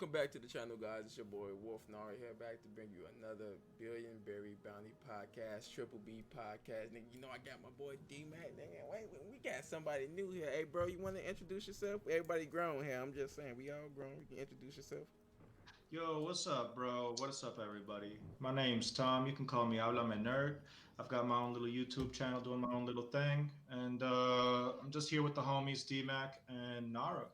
Welcome back to the channel, guys. It's your boy Wolf Nara here, back to bring you another Billion Berry Bounty podcast, Triple B podcast. Nigga, you know I got my boy D-Mac. Nigga, wait, we got somebody new here. Hey, bro, you want to introduce yourself? Everybody grown here. I'm just saying, we all grown. You can introduce yourself. Yo, what's up, bro? What's up, everybody? My name's Tom. You can call me Háblame Nerd. I've got my own little YouTube channel doing my own little thing. And I'm just here with the homies, D-Mac and Nara.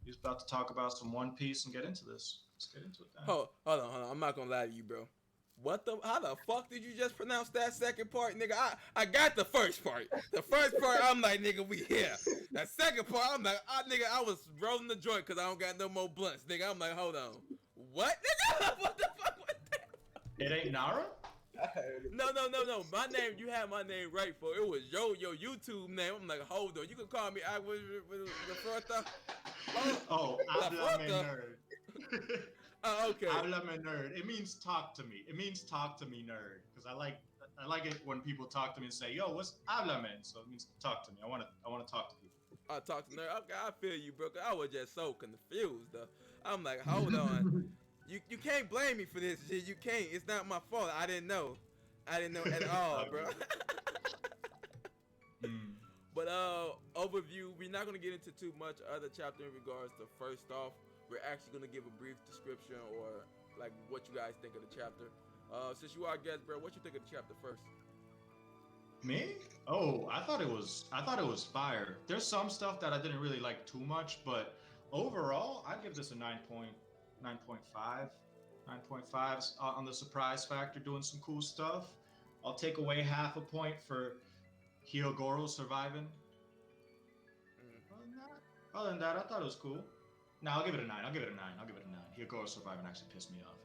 He's about to talk about some One Piece and get into this. Let's get into it then. Hold on. I'm not gonna lie to you, bro. How the fuck did you just pronounce that second part, nigga? I got the first part. The first part, I'm like, nigga, we here. That second part, I'm like, nigga, I was rolling the joint because I don't got no more blunts, nigga. I'm like, hold on. What, nigga? What the fuck was that? It ain't Nara? No. My name, you had my name right for it. Was your YouTube name. I'm like, hold on. You can call me the Frota. Oh, Háblame Nerd. Okay. Háblame Nerd. It means talk to me. It means talk to me, nerd. Because I like it when people talk to me and say, yo, what's Háblame? So it means talk to me. I want to talk to people. I talked to nerd. Okay, I feel you, bro. I was just so confused, though. I'm like, hold on. You can't blame me for this shit. You can't. It's not my fault. I didn't know at all, bro. But overview, we're not gonna get into too much other chapter in regards to first off. We're actually gonna give a brief description or like what you guys think of the chapter. Since you are guest, bro, what you think of the chapter first? Me? Oh, I thought it was fire. There's some stuff that I didn't really like too much, but overall, I'd give this a 9.5. 9.5 on the surprise factor, doing some cool stuff. I'll take away half a point for Hyogoro surviving. Other than that, I thought it was cool. No, I'll give it a 9. I'll give it a 9. Hyogoro surviving actually pissed me off.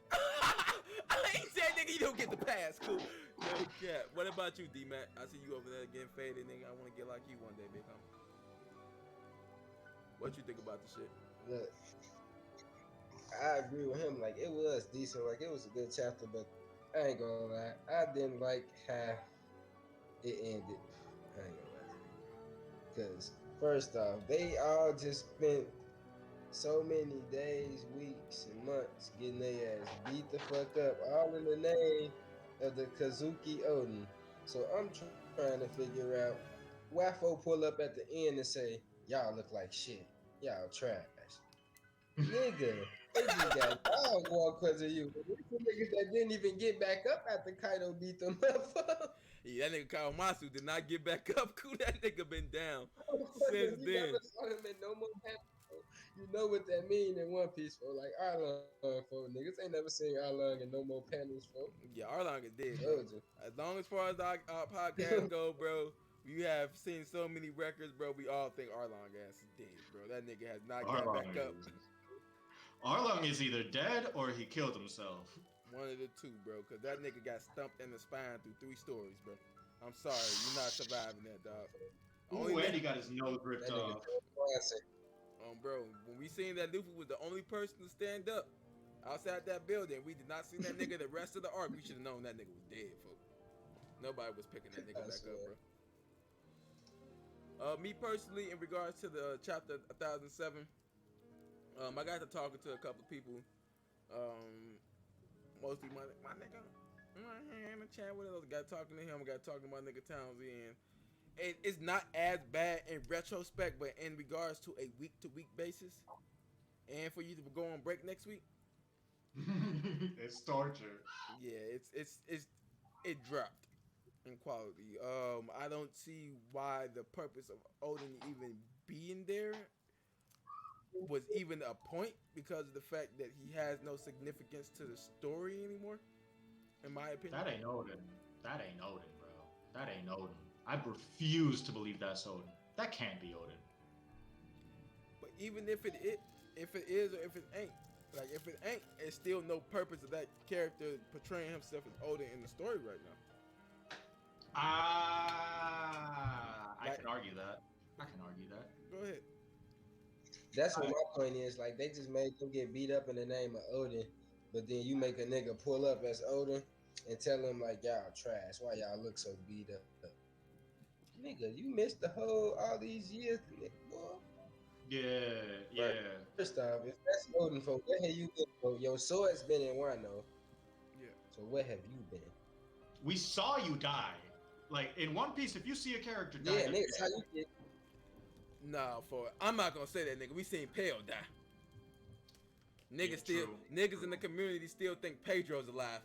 I ain't said, nigga, you don't get the pass. Cool. No cap. What about you, D-Mac? I see you over there getting faded, nigga. I want to get like you one day, big homie. What you think about the shit? Look, I agree with him. Like, it was decent. Like, it was a good chapter, but I ain't gonna lie. I didn't like how it ended. I ain't gonna lie. Because, first off, they all just spent so many days, weeks, and months getting their ass beat the fuck up, all in the name of the Kazuki Oden. So I'm trying to figure out why folk pull up at the end and say, y'all look like shit. Y'all trash. Nigga, they just got dog walk because of you. There's some niggas that didn't even get back up after Kaido beat them up. Yeah, that nigga Kawamatsu did not get back up. Cool, that nigga been down since You then. never saw him in no more panels. You know what that mean in One Piece, for like Arlong, for niggas ain't never seen Arlong in no more panels, for. Yeah, Arlong is dead, bro. As long as far as our podcast go, bro, we have seen so many records, bro. We all think Arlong ass is dead, bro. That nigga has not got back up. Arlong is either dead or he killed himself. One of the two, bro, because that nigga got stumped in the spine through 3 stories, bro. I'm sorry, you're not surviving that, dog. Ooh, and he got his nose ripped off. Bro, when we seen that Luffy was the only person to stand up outside that building, we did not see that nigga the rest of the arc. We should have known that nigga was dead, folks. Nobody was picking that nigga back up, bro. Me personally, in regards to the chapter 1007, I got to talking to a couple of people. Mostly my nigga. I'm in the chat with us. Got talking to him. Got talking to my nigga Townzie, and it's not as bad in retrospect, but in regards to a week-to-week basis, and for you to go on break next week, it's torture. Yeah, it dropped in quality. I don't see why the purpose of Odin even being there was even a point, because of the fact that he has no significance to the story anymore, in my opinion. That ain't Odin, bro. That ain't Odin. I refuse to believe that's Odin. That can't be Odin. But even if it is or if it ain't, like if it ain't, it's still no purpose of that character portraying himself as Odin in the story right now. I can argue that. Go ahead. That's what my point is. Like, they just made them get beat up in the name of Odin, but then you make a nigga pull up as Odin and tell him like, y'all trash. Why y'all look so beat up? Nigga, you missed all these years, boy. Yeah. First off, if that's Odin, for where have you been? For your sword's been in Wano. Yeah. So where have you been? We saw you die. Like in One Piece, if you see a character die, Yeah, they're niggas, how dead. you get? Nah, I'm not gonna say that, nigga. We seen Pale die. Yeah, true. Niggas in the community still think Pedro's alive.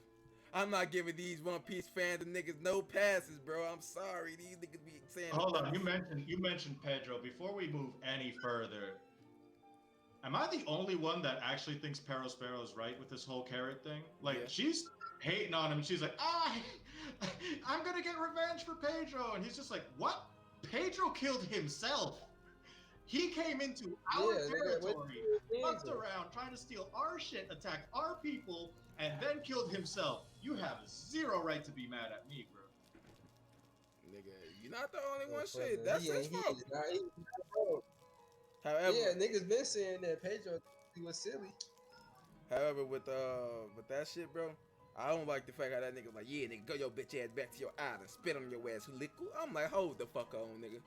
I'm not giving these One Piece fans and niggas no passes, bro. I'm sorry, these niggas be saying. Hold on, you mentioned Pedro. Before we move any further, am I the only one that actually thinks Sparrow's right with this whole carrot thing? Like Yeah. she's hating on him. She's like, I'm gonna get revenge for Pedro, and he's just like, what? Pedro killed himself. He came into our territory, fucked around, trying to steal our shit, attacked our people, and then killed himself. You have zero right to be mad at me, bro. Nigga, you're not the only one. Shit, that's his fault. Yeah, However, niggas been saying that Pedro he was silly. however, with that shit, bro, I don't like the fact how that nigga like, yeah, nigga, go your bitch ass back to your island, spit on your ass, lickle. I'm like, hold the fuck on, nigga.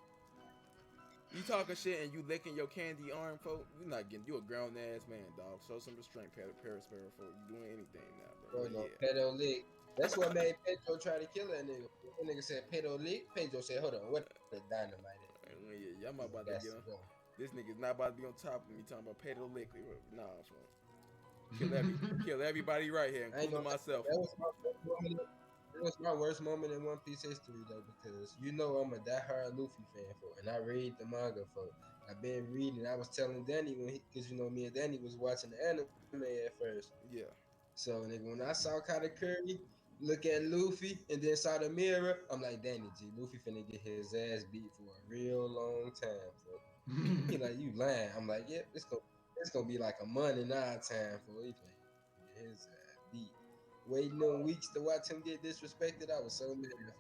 You talking shit and you licking your candy arm, folk? You not getting, you a grown ass man, dog. Show some restraint, Paris Sparrow, folk. You doing anything now, bro? Bro, no, Yeah. Pedro lick. That's what made Pedro try to kill that nigga. That nigga said Pedro lick. Pedro said, hold on, what the dynamite is? Yeah, y'all about to get him. Go. This nigga's not about to be on top of me talking about Pedro lick. Nah, folk. Kill everybody right here, including myself. That was my worst moment in One Piece history though, because you know I'm a diehard Luffy fan for, and I read the manga for. I've been reading. I was telling Danny because you know me and Danny was watching the anime at first. Yeah. So nigga, when I saw Katakuri look at Luffy and then saw the mirror, I'm like, Danny G, Luffy finna get his ass beat for a real long time. So he like, you lying? I'm like, yep, it's gonna be like a month and odd time for he finna get his ass beat. Waiting on weeks to watch him get disrespected, I was so mad at him.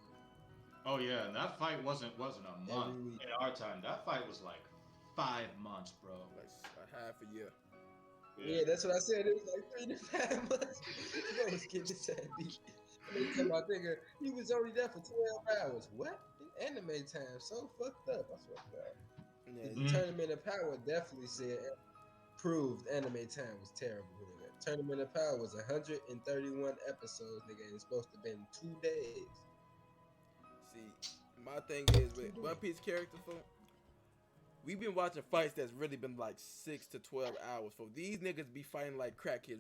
Oh yeah, and that fight wasn't a month in our time. That fight was like 5 months, bro. Like a half a year. Yeah, that's what I said. It was like 3 to 5 months. Bro was getting his ass beat. And they tell my nigga, he was only there for 12 hours. What? In anime time, so fucked up. I swear to God. Yeah, The Tournament of Power definitely said proved anime time was terrible. Nigga. Tournament of Power was 131 episodes, nigga, and it's supposed to have been 2 days. See, my thing is with One Piece character, folk, we've been watching fights that's really been like 6 to 12 hours. For these niggas be fighting like crackheads.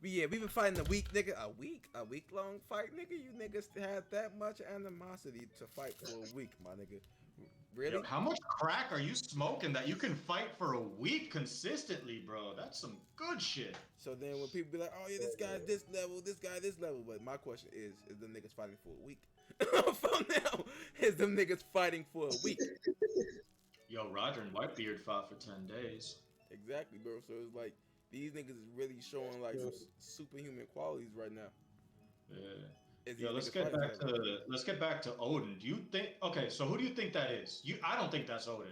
We've been fighting a week, nigga. A week long fight, nigga. You niggas have that much animosity to fight for a week, my nigga. Really? Yo, how much crack are you smoking that you can fight for a week consistently, bro? That's some good shit. So then when people be like, oh yeah, this guy's this level, this guy this level, but my question is them niggas fighting for a week? For now, is them niggas fighting for a week? Yo, Roger and Whitebeard fought for 10 days. Exactly, bro. So it's like these niggas is really showing like some superhuman qualities right now. Yeah. Yo, let's get back to Odin. Do you think? Okay, so who do you think that is? I don't think that's Odin.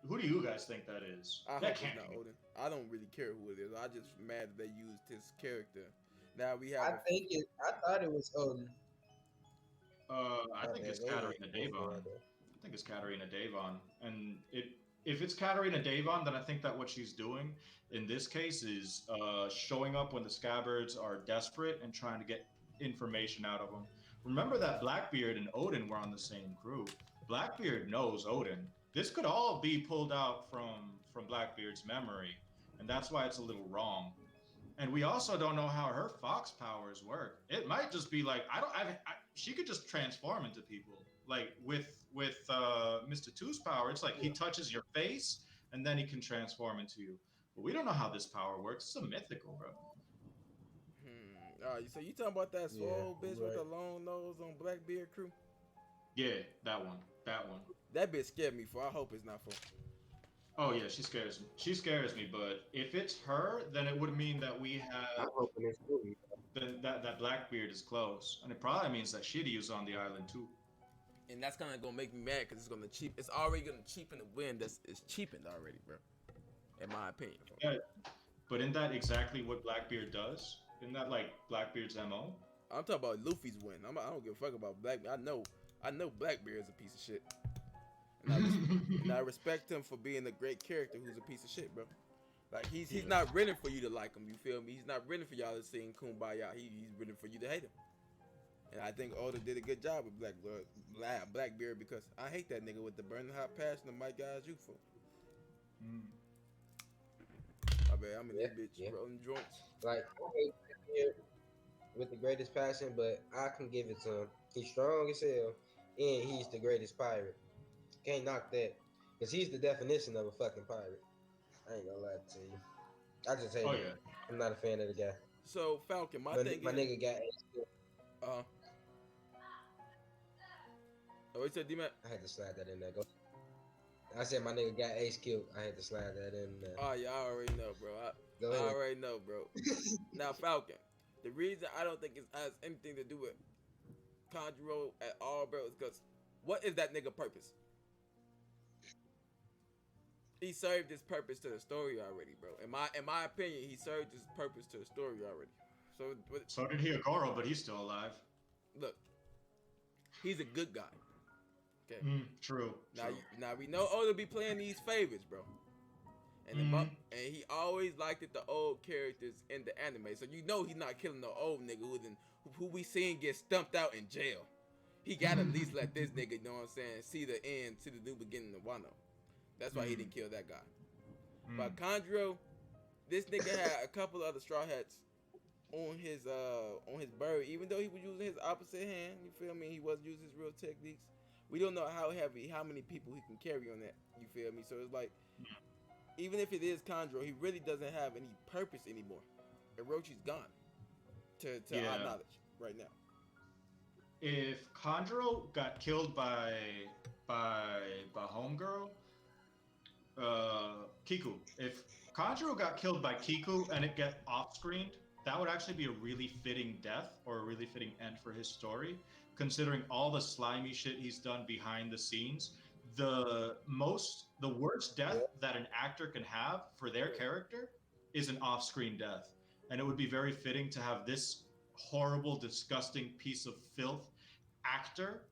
Who do you guys think that is? I hope that it's not Odin. I don't really care who it is. I just mad that they used his character. Now we have. I thought it was Odin. I think it's Katarina Devon. I think it's Katarina Devon, and if it's Katarina Devon, then I think that what she's doing in this case is showing up when the Scabbards are desperate and trying to get information out of them. Remember that Blackbeard and Odin were on the same crew. Blackbeard knows Odin. This could all be pulled out from Blackbeard's memory, and that's why it's a little wrong. And we also don't know how her fox powers work. It might just be like she could just transform into people. Like with Mr. Two's power, it's like he touches your face and then he can transform into you. But we don't know how this power works. It's a mythical, bro. So you talking about that swole bitch with the long nose on Blackbeard crew? Yeah, that one. That bitch scared me. I hope it's not for. Oh yeah, she scares me. She scares me. But if it's her, then it would mean that we have. I'm hoping it's Odin. Then that Blackbeard is close, and it probably means that Shiryu's on the island too. And that's gonna make me mad because it's already gonna cheapen the win. It's cheapened already, bro. In my opinion. Yeah, but isn't that exactly what Blackbeard does? Isn't that like Blackbeard's MO? I'm talking about Luffy's win. I don't give a fuck about Blackbeard. I know Blackbeard's a piece of shit. And I respect him for being a great character who's a piece of shit, bro. Like he's not written for you to like him. You feel me? He's not written for y'all to sing Kumbaya. He's written for you to hate him. And I think Oda did a good job with Blackbeard because I hate that nigga with the burning hot passion of my guy's youthful. I bet I'm in this bitch rolling joints. Like I hate Blackbeard with the greatest passion, but I can give it to him. He's strong as hell, and he's the greatest pirate. Can't knock that, cause he's the definition of a fucking pirate. I ain't gonna lie to you. I just hate him. yeah. I'm not a fan of the guy. So Falcon, my nigga got Oh, he said D-Mac? I had to slide that in there. Go. I said my nigga got ace killed. I had to slide that in there. Oh yeah, I already know, bro. Go ahead. I already know, bro. Now Falcon, the reason I don't think it has anything to do with Conjuro at all, bro, is because what is that nigga purpose? He served his purpose to the story already, bro. In my opinion, he served his purpose to the story already. So did Hyogoro, but he's still alive. Look, he's a good guy. Okay. True. Now we know Oda be playing these favorites, bro. And he always liked it the old characters in the anime, so you know he's not killing no old nigga who we seen get stumped out in jail. He gotta at least let this nigga, you know what I'm saying, see the end, see the new beginning of Wano. That's why he didn't kill that guy. But Conjuro, this nigga had a couple other straw hats on his bird, even though he was using his opposite hand. You feel me? He wasn't using his real techniques. We don't know how many people he can carry on that. You feel me? So it's like, even if it is Conjuro, he really doesn't have any purpose anymore. Orochi's gone, to our knowledge right now. If Conjuro got killed by homegirl, Kiku. If Conjuro got killed by Kiku and it get off-screened, that would actually be a really fitting death or a really fitting end for his story, considering all the slimy shit he's done behind the scenes. The worst death that an actor can have for their character is an off-screen death. And it would be very fitting to have this horrible, disgusting piece of filth actor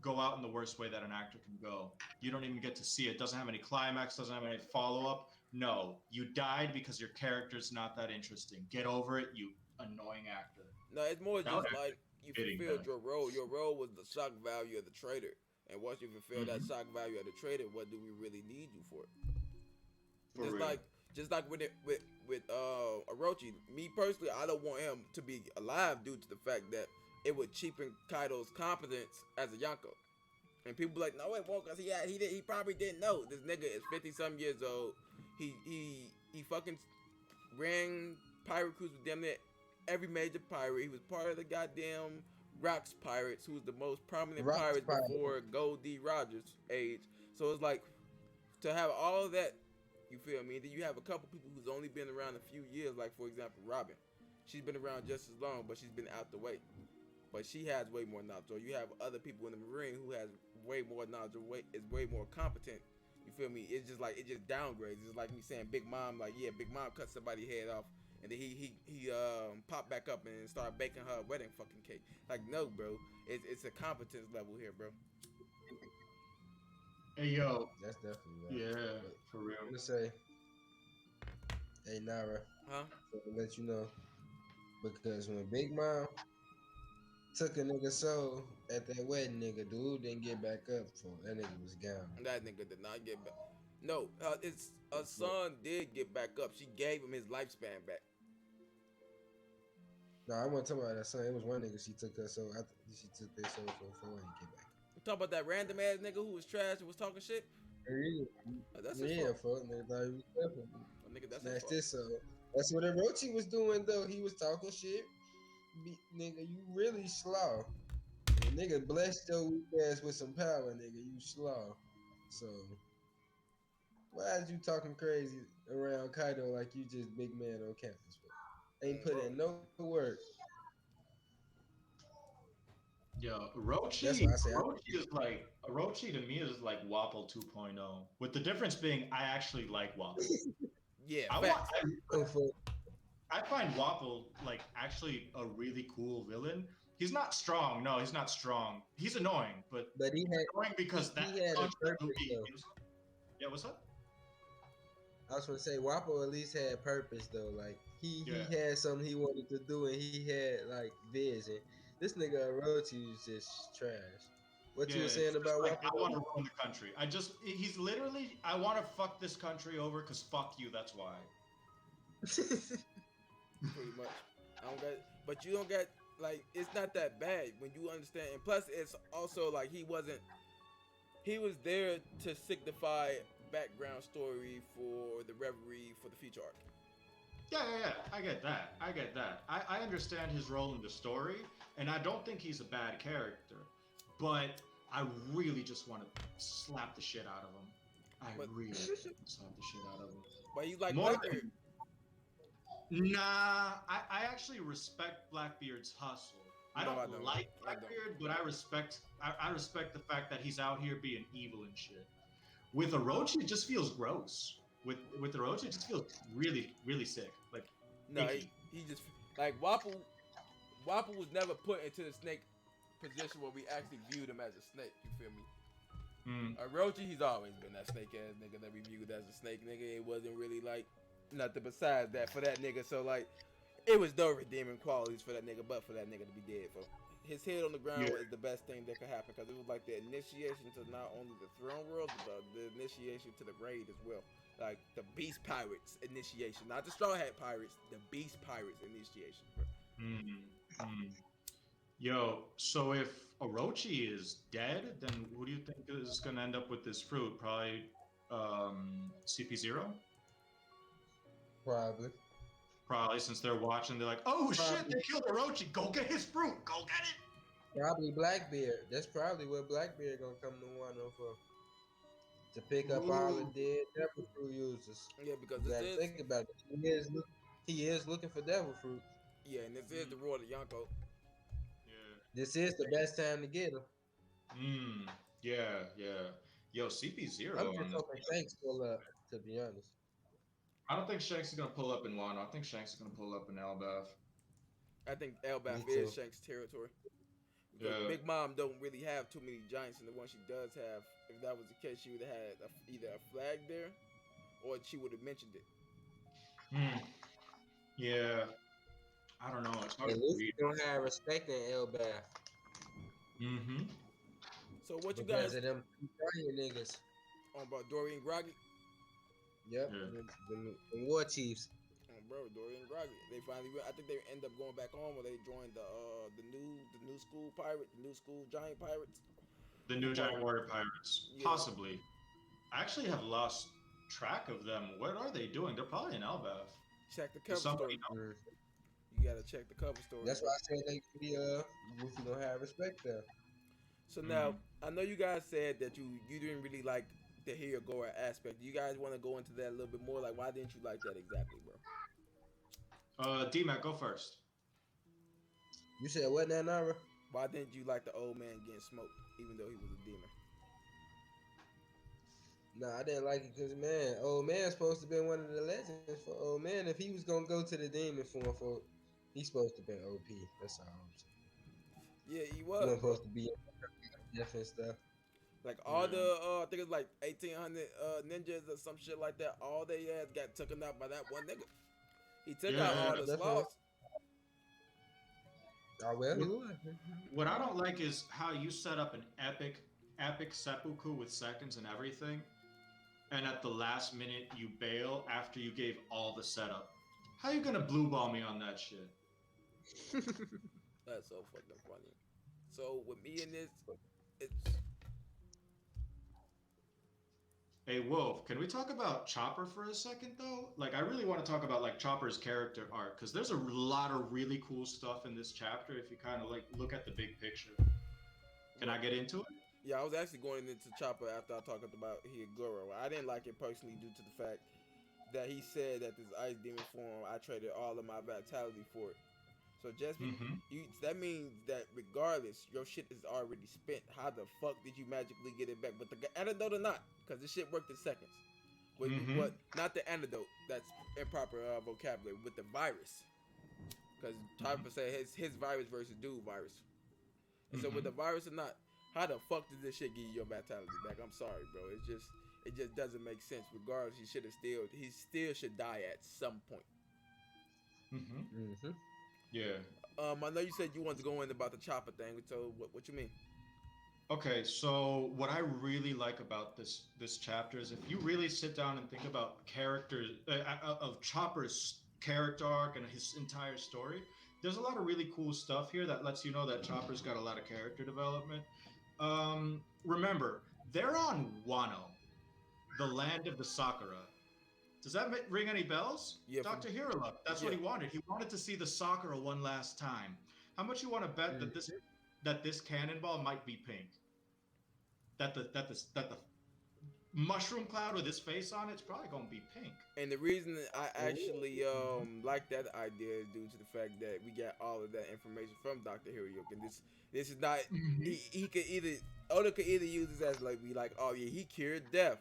go out in the worst way that an actor can go. You don't even get to see it. Doesn't have any climax, doesn't have any follow-up. No, you died because your character's not that interesting. Get over it, you annoying actor. No, it's more just like you fulfilled your role. Your role was the shock value of the traitor. And once you fulfill that shock value of the traitor, what do we really need you for? Just like with Orochi, me personally, I don't want him to be alive due to the fact that it would cheapen Kaido's competence as a Yonko. And people be like, no, it won't, because he probably didn't know. This nigga is 50-some years old. He fucking ran pirate crews with damn near every major pirate. He was part of the goddamn Rocks Pirates, who was the most prominent pirates before Gold D. Rogers' age. So it's like, to have all of that, you feel me? Then you have a couple people who's only been around a few years, like, for example, Robin. She's been around just as long, but she's been out the way. But she has way more knowledge. Or you have other people in the Marine who has way more knowledge or is way more competent. You feel me? It's just like, it just downgrades. It's like me saying Big Mom, like, yeah, Big Mom cut somebody's head off. And then he popped back up and started baking her wedding fucking cake. Like, no, bro. It's a competence level here, bro. Hey, yo. That's definitely right. Yeah, for real. I'm gonna say, hey, Nara. Huh? To let you know. Because when Big Mom took a nigga soul at that wedding, nigga, dude didn't get back up for that nigga was gone. That nigga did not get back. No, it's her son did get back up. She gave him his lifespan back. No, I wasn't talking about that son. It was one nigga she took her soul. She took their soul for he came back. You talking about that random ass nigga who was trash and was talking shit? That's his fault. Nigga thought he was definitely. Nigga, that's Snatched his soul. That's what Orochi was doing though. He was talking shit. Nigga, you really slow. Nigga blessed your weak ass with some power, nigga. You slow. So why is you talking crazy around Kaido like you just big man on campus? Bro? Ain't put in no work. Yo, Orochi to me is like Wapple 2.0. With the difference being I actually like Wapple. Yeah, I find Wapple like actually a really cool villain. He's not strong. No, he's not strong. He's annoying, but he had annoying because that he had a punch that purpose, Luffy though. gives- Yeah, what's up? I was gonna say Wapo at least had purpose though. Like he had something he wanted to do and he had like vision. This nigga Orochi is just trash. What you were saying it's just about like, I Wapo? want to run the country. He's literally, I want to fuck this country over because fuck you, that's why. Pretty much. I don't got, but you don't get like it's not that bad when you understand. And plus, it's also like he was there to signify background story for the Reverie for the future arc. Yeah. I get that. I understand his role in the story, and I don't think he's a bad character. But I really just want to slap the shit out of him. I really want to slap the shit out of him. But he's like More Blackbeard. Nah, I actually respect Blackbeard's hustle. I don't like Blackbeard, but I respect the fact that he's out here being evil and shit. With Orochi, it just feels gross. With Orochi, it just feels really, really sick. Like No, he just like Wapple was never put into the snake position where we actually viewed him as a snake. You feel me? Orochi, he's always been that snake ass nigga that we viewed as a snake nigga. It wasn't really like nothing besides that for that nigga. So like, it was no redeeming qualities for that nigga, but for that nigga to be dead for. His head on the ground is the best thing that could happen because it was like the initiation to not only the throne world, but the initiation to the raid as well. Like the Beast Pirates initiation, not the Straw Hat Pirates, the Beast Pirates initiation, bro. Yo, so if Orochi is dead, then who do you think is gonna end up with this fruit? Probably CP0? Probably, since they're watching, they're like, oh shit, they killed Orochi, go get his fruit, go get it! Probably Blackbeard. That's probably what Blackbeard gonna come to Wano for. To pick up all the dead devil fruit users. Yeah, because you gotta think about it. He is looking for devil fruit. Yeah, and this is the Royal Yonko. Yeah. This is the best time to get him. Yeah. Yo, CP0. I'm just hoping Shanks pull up, to be honest. I don't think Shanks is gonna pull up in Wano. I think Shanks is gonna pull up in Elbaf. I think Elbaf is Shanks' territory. Because Big Mom don't really have too many giants, and the one she does have, if that was the case, she would have had either a flag there, or she would have mentioned it. Yeah, I don't know. It's hard At to least read. you don't have respect in Elbaf. So what you because guys? of them niggas. On about Dory and Groggy? Yep, the war chiefs. Bro, Dory and Groggy. They finally, I think they end up going back on where they joined the new school pirate, the new school giant pirates. The new giant warrior pirates, possibly. I actually have lost track of them. What are they doing? They're probably in Elbaf. Check the cover story. You gotta check the cover story. That's why I said they be if you don't have respect there. So now I know you guys said that you didn't really like the Hiragora aspect. Do you guys want to go into that a little bit more? Like, why didn't you like that exactly, bro? D-Mac, go first. You said what now, Nara? Why didn't you like the old man getting smoked, even though he was a demon? Nah, I didn't like it because, man, old man's supposed to be one of the legends for old man. If he was going to go to the demon form, he's supposed to be OP. That's all I'm saying. Yeah, he was. He wasn't supposed to be different stuff. Like all the, I think it's like 1,800 ninjas or some shit like that. All they ass got taken out by that one nigga. He took out all the slaws. Oh, well, what I don't like is how you set up an epic seppuku with seconds and everything, and at the last minute you bail after you gave all the setup. How you gonna blue ball me on that shit? That's so fucking funny. So with me in this, it's. Hey Wolf, can we talk about Chopper for a second though? Like, I really want to talk about like Chopper's character arc because there's a lot of really cool stuff in this chapter if you kind of like look at the big picture. Can I get into it? Yeah, I was actually going into Chopper after I talked about Hiragora. I didn't like it personally due to the fact that he said that this ice demon form, I traded all of my vitality for it. So just that means that regardless, your shit is already spent. How the fuck did you magically get it back? But the antidote or not, because this shit worked in seconds. But not the antidote. That's improper vocabulary. With the virus, because Chopper said his virus versus dude virus. And so with the virus or not, how the fuck did this shit give you your vitality back? I'm sorry, bro. It just doesn't make sense. Regardless, he still should die at some point. Yeah. I know you said you wanted to go in about the Chopper thing. So what you mean? Okay, so what I really like about this chapter is if you really sit down and think about characters of Chopper's character arc and his entire story, there's a lot of really cool stuff here that lets you know that Chopper's got a lot of character development. Remember, they're on Wano, the land of the Sakura. Does that ring any bells? Yeah, Dr. Hirola, that's what he wanted. He wanted to see the Sakura one last time. How much you want to bet that this cannonball might be pink? That the mushroom cloud with his face on it's probably gonna be pink. And the reason that I actually like that idea is due to the fact that we got all of that information from Dr. Hiroyuki. And this is not he could either Oda could either use this as like be like, oh yeah, he cured death,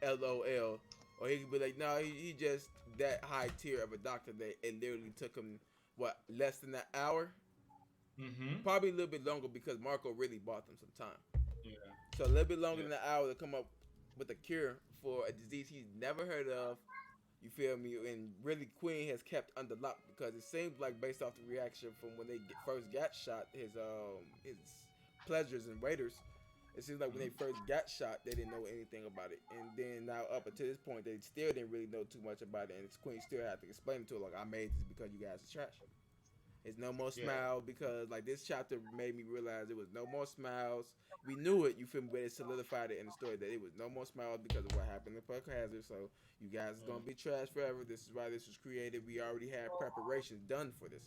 LOL, or he could be like, no, he just that high tier of a doctor that it literally took him what less than an hour, probably a little bit longer because Marco really bought them some time. Yeah. So a little bit longer than an hour to come up with a cure for a disease he's never heard of. You feel me? And really, Queen has kept under lock because it seems like based off the reaction from when they first got shot, his pleasures and waiters. It seems like when they first got shot, they didn't know anything about it, and then now up until this point, they still didn't really know too much about it. And Queen still had to explain it to her like, I made this because you guys are trash. It's no more smile because like this chapter made me realize it was no more smiles. We knew it, you feel me, but it solidified it in the story that it was no more smiles because of what happened in Puck Hazard. So you guys is gonna be trash forever. This is why this was created. We already had preparations done for this.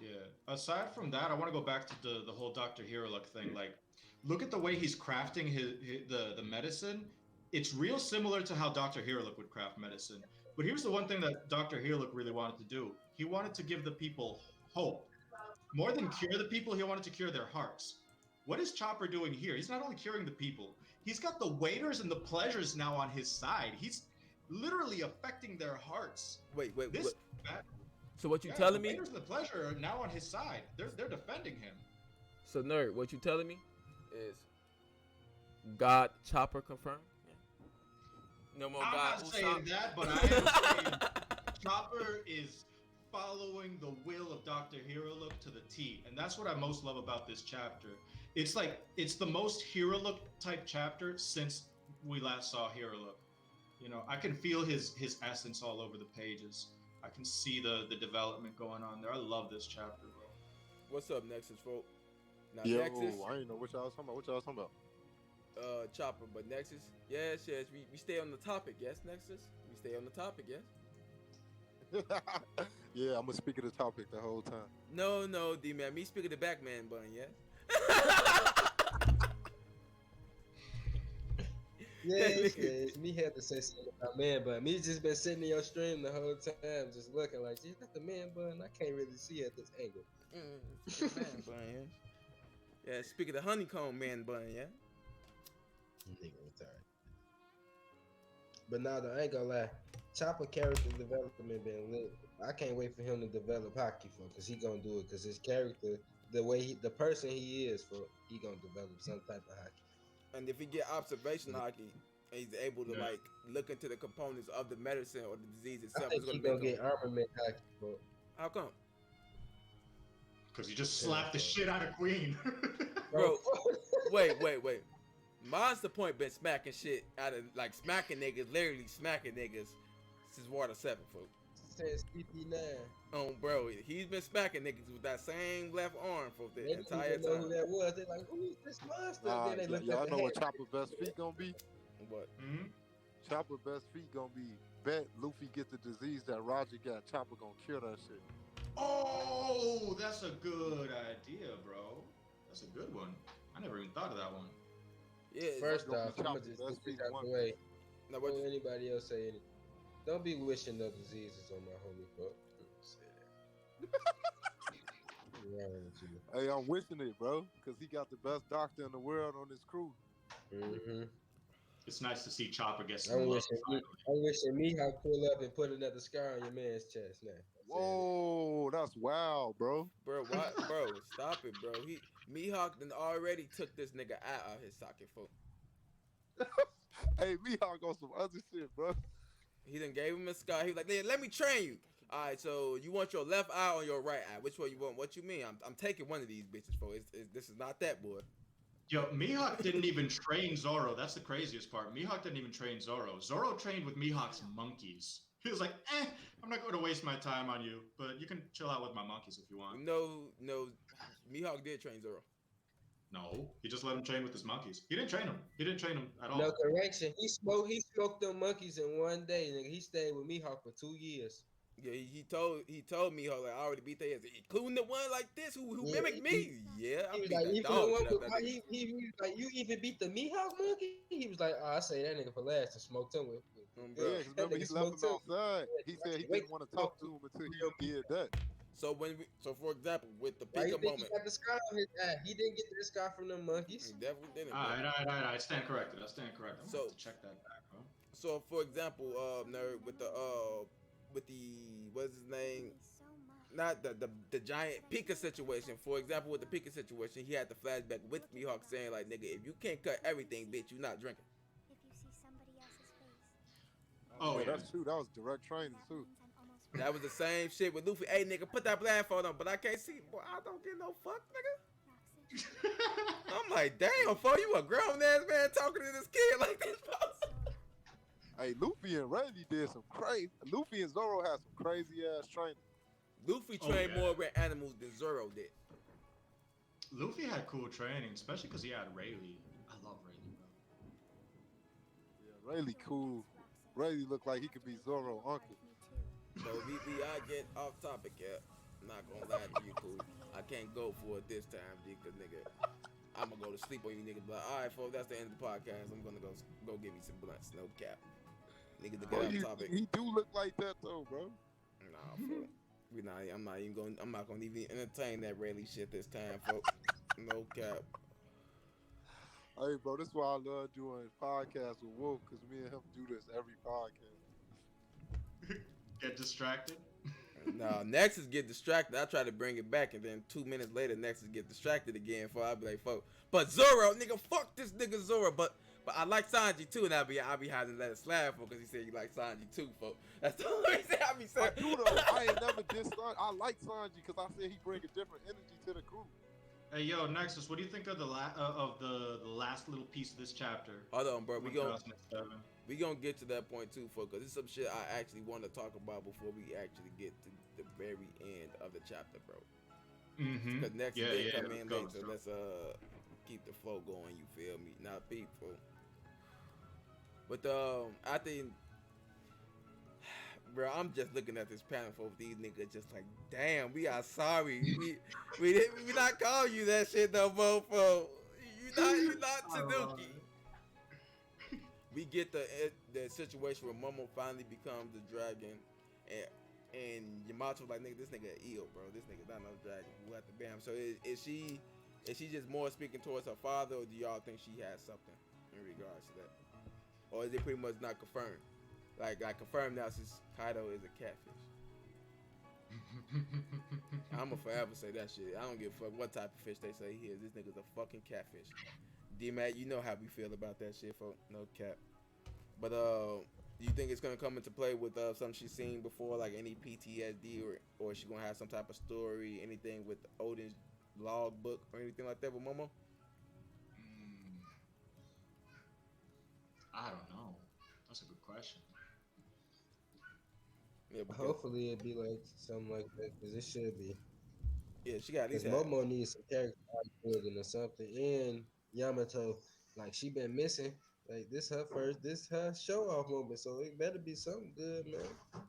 Yeah. Aside from that, I want to go back to the whole Dr. Hiroluck thing. Like, look at the way he's crafting the medicine. It's real similar to how Dr. Hiroluck would craft medicine. But here's the one thing that Dr. Hiroluck really wanted to do. He wanted to give the people hope. More than cure the people, he wanted to cure their hearts. What is Chopper doing here? He's not only curing the people, he's got the waiters and the pleasures now on his side. He's literally affecting their hearts. Wait. So what you telling me? The waiters and the pleasure are now on his side. They're defending him. So nerd, what you telling me is God Chopper confirmed? Yeah. No more I'm God. not saying that, but I am saying Chopper is following the will of Dr. Hiroluck to the T, and that's what I most love about this chapter. It's like it's the most Hiroluck type chapter since we last saw Hiroluck. You know, I can feel his essence all over the pages. I can see the development going on there. I love this chapter, bro. What's up, Nexus, folk? Now, Yo, Nexus, I didn't know what y'all was talking about. What y'all was talking about? Chopper, but Nexus, yes, we stay on the topic, yes, Nexus? We stay on the topic, yes? Yeah, I'm gonna speak of the topic the whole time. No, D-man, me speaking the back man bun, yes? Yes, me had to say something about man bun. Me just been sitting in your stream the whole time, just looking like, is that the man bun? I can't really see at this angle. Man bun, yeah. Yeah, speaking of the honeycomb man bun, yeah? Nigga retired. But now, though, I ain't gonna lie. Chopper character development been lit. I can't wait for him to develop hockey for, cause he gonna do it. Cause his character, the person he is, for he gonna develop some type of hockey. And if he get observation hockey, and he's able to like look into the components of the medicine or the disease itself, I think he gonna get armament hockey for. How come? Because he just slapped the shit out of Queen. Bro, wait. Monster Point been smacking shit out of like smacking niggas, literally smacking niggas since Water 7, folks. Since CP9. Bro, he's been smacking niggas with that same left arm for the They entire didn't know time. who that was. They like, who is this monster? Then they looked y'all at the know what hat. Chopper best feet gonna be? What? Chopper best feet gonna be bet Luffy get the disease that Roger got. Chopper gonna cure that shit. Oh, that's a good idea, bro. That's a good one. I never even thought of that one. Yeah. First gonna off, be I'm gonna Chopper just best get feet this out one. the way. Now Before what? anybody else say anything, don't be wishing no diseases on my homie, fuck. Say that. What's wrong with you? Hey, I'm wishing it, bro, because he got the best doctor in the world on his crew. Mm-hmm. It's nice to see Chopper get some I'm love. wishing me how pull up and put another scar on your man's chest now. Whoa, that's wild, bro. Bro, what? Bro, stop it, bro. Mihawk then already took this nigga out of his socket, folk. Hey, Mihawk on some other shit, bro. He done gave him a scar. He was like, "Yeah, let me train you. All right, so you want your left eye or your right eye? Which one you want? What you mean? I'm taking one of these bitches, folks. This is not that, boy. Yo, Mihawk didn't even train Zoro. That's the craziest part. Mihawk didn't even train Zoro. Zoro trained with Mihawk's monkeys. He was like, I'm not going to waste my time on you, but you can chill out with my monkeys if you want. No, Mihawk did train Zoro. No, he just let him train with his monkeys. He didn't train him. He didn't train him at all. No correction. He smoked them monkeys in one day, nigga. He stayed with Mihawk for 2 years. Yeah, he told Mihawk like I already beat their ass, including the one like this who mimicked me. Yeah, I He was beat like, that even the dog one shit out with, that nigga. he was like, you even beat the Mihawk monkey? He was like, I say that nigga for last and smoked him with. Bro. Yeah, because remember he left him outside. He said he didn't want to talk to him until he did that. So for example, with the Why you Pika think moment, he got the scar on his eye? He didn't get the scar from them monkeys. he definitely didn't. All right. I stand corrected. I'm going to have to check that back, bro. So for example, nerd with the what's his name? Not the giant Pika situation. For example, with the Pika situation, he had the flashback with Mihawk saying like, nigga, if you can't cut everything, bitch, you not drinking. Oh, yeah. That's true. That was direct training, too. That was the same shit with Luffy. Hey, nigga, put that blindfold on, but I can't see. Boy, I don't get no fuck, nigga. I'm like, damn, fo, you a grown ass man talking to this kid like this, folks. Hey, Luffy and Randy did some crazy. Luffy and Zoro had some crazy ass training. Luffy trained more with animals than Zoro did. Luffy had cool training, especially because he had Rayleigh. I love Rayleigh, bro. Yeah, Rayleigh cool. Rayleigh looked like he could be Zoro uncle. So I get off topic, yeah. I'm not gonna lie to you, cool. I can't go for it this time, G, cause nigga, I'm gonna go to sleep on you niggas. But all right, folks, that's the end of the podcast. I'm gonna go get me some blunts, no cap. Niggas to get off topic. He do look like that though, bro. Nah, folks. I'm not gonna even entertain that Rayleigh shit this time, folks. No cap. Hey, bro, this is why I love doing podcasts with Wolf, because me and him do this every podcast. Get distracted? Nah, Nexus get distracted. I try to bring it back, and then 2 minutes later, Nexus get distracted again. I'll be like, fuck. But Zoro, nigga, fuck this nigga Zoro. But I like Sanji too, and I'll be having to let it slide for because he said you like Sanji too, folks. That's the only reason I be saying. I do though. I ain't never dissed Sanji. I like Sanji because I said he bring a different energy to the group. Hey, yo, Nexus, what do you think of the last little piece of this chapter? Hold on, bro. We 1007. gonna get to that point too, folks, because it's some shit I actually want to talk about before we actually get to the very end of the chapter, bro. Mm-hmm. Because next Yeah, day yeah, come in let's later. go. Let's keep the flow going. You feel me? Not people. But I think, bro, I'm just looking at this panel for these niggas, just like, damn, we are sorry. we not call you that shit no more, folks. You not Tanuki. We get the situation where Momo finally becomes the dragon, and Yamato's like, nigga, this nigga ill, bro. This nigga not no dragon. We'll have to ban him. So is she just more speaking towards her father, or do y'all think she has something in regards to that, or is it pretty much not confirmed? Like confirmed now since Kaido is a catfish. I'ma forever say that shit. I don't give a fuck what type of fish they say he is. This nigga's a fucking catfish. D-Mac, you know how we feel about that shit, folks. No cap. But do you think it's gonna come into play with something she's seen before, like any PTSD, or is she gonna have some type of story, anything with Odin's logbook or anything like that with Momo? I don't know. That's a good question. Yeah, because, Hopefully it'd be like something like that, because it should be. yeah, she got at least Because Momo needs some character building or something. And Yamato, like, she been missing. Like, this her show off moment. So it better be something good, man.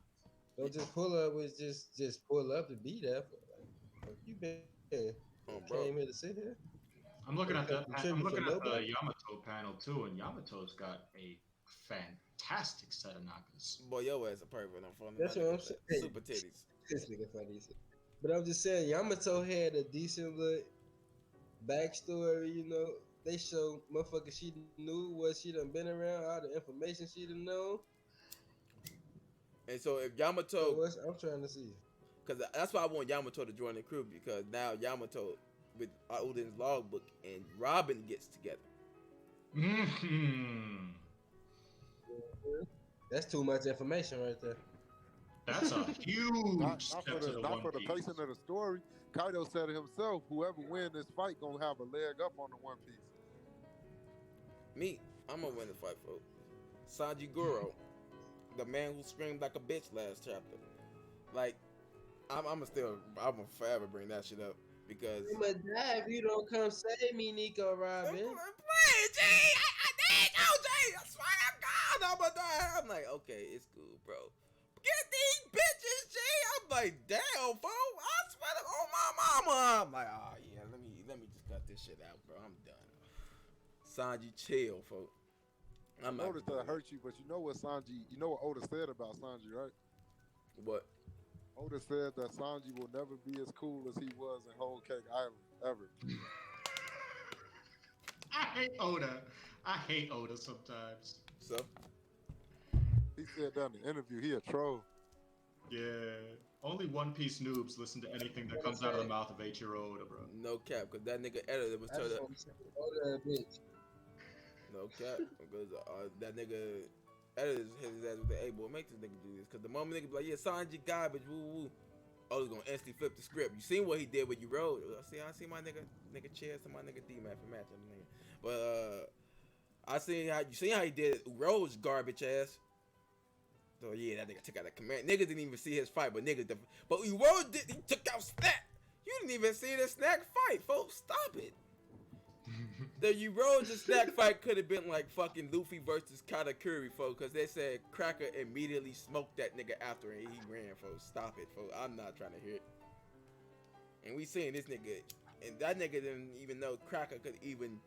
Don't just pull up with just pull up to be there. Like, you been bro. came here to sit here. I'm looking at the Nobody. Yamato panel too, and Yamato's got a fantastic set of nakas. Boy, your ass a pervert. I'm from That's what I'm saying. Super titties. This nigga funny. But I'm just saying, Yamato had a decent look backstory, you know. They show motherfucker she knew what she done been around, all the information she done know. And so if Yamato, So I'm trying to see. Because that's why I want Yamato to join the crew, because now Yamato with Oden's logbook and Robin gets together. Mm-hmm. That's too much information right there. That's a huge Not step for to the the not One for the Piece. pacing of the story. Kaido said it himself. Whoever win this fight gonna have a leg up on the One Piece. Me, I'm gonna win the fight, folks. Sanji Goro, the man who screamed like a bitch last chapter. Like, I'm gonna forever bring that shit up because. I'm gonna die if you don't come save me, Nico Robin. Please, G, I need you, G. I swear to God, I'm gonna die. I'm like, okay, it's cool, bro. Get these bitches, G. I'm like, damn, fool. I swear to oh my mama. I'm like, oh yeah, let me just cut this shit out, bro. I'm done. Sanji, chill, folks. I noticed that hurt you, but you know what Oda said about Sanji, right? What? Oda said that Sanji will never be as cool as he was in Whole Cake Island, ever. I hate Oda sometimes. So? He said that in the interview, he a troll. Yeah. Only One Piece noobs listen to anything that comes out of the mouth of Eiichiro Oda, bro. No cap, because that nigga editor was told that. Oda, bitch. No cap, because that nigga editors hit his ass with the, hey boy, make this nigga do this. Because the moment nigga be like, yeah, Sanji garbage, woo woo. Oda's gonna instantly flip the script. You seen what he did when you wrote. I see my nigga cheers to my nigga D-Man for matching the nigga. But I seen how he did Uro's garbage ass. So yeah, that nigga took out the command. Niggas didn't even see his fight, but Uro did. He took out Snack. You didn't even see the Snack fight, folks. Stop it. The Uro and Snack fight could have been like fucking Luffy versus Katakuri, folks, because they said Cracker immediately smoked that nigga after and he ran, folks. Stop it, folks. I'm not trying to hear it. And we seen this nigga, and that nigga didn't even know Cracker could even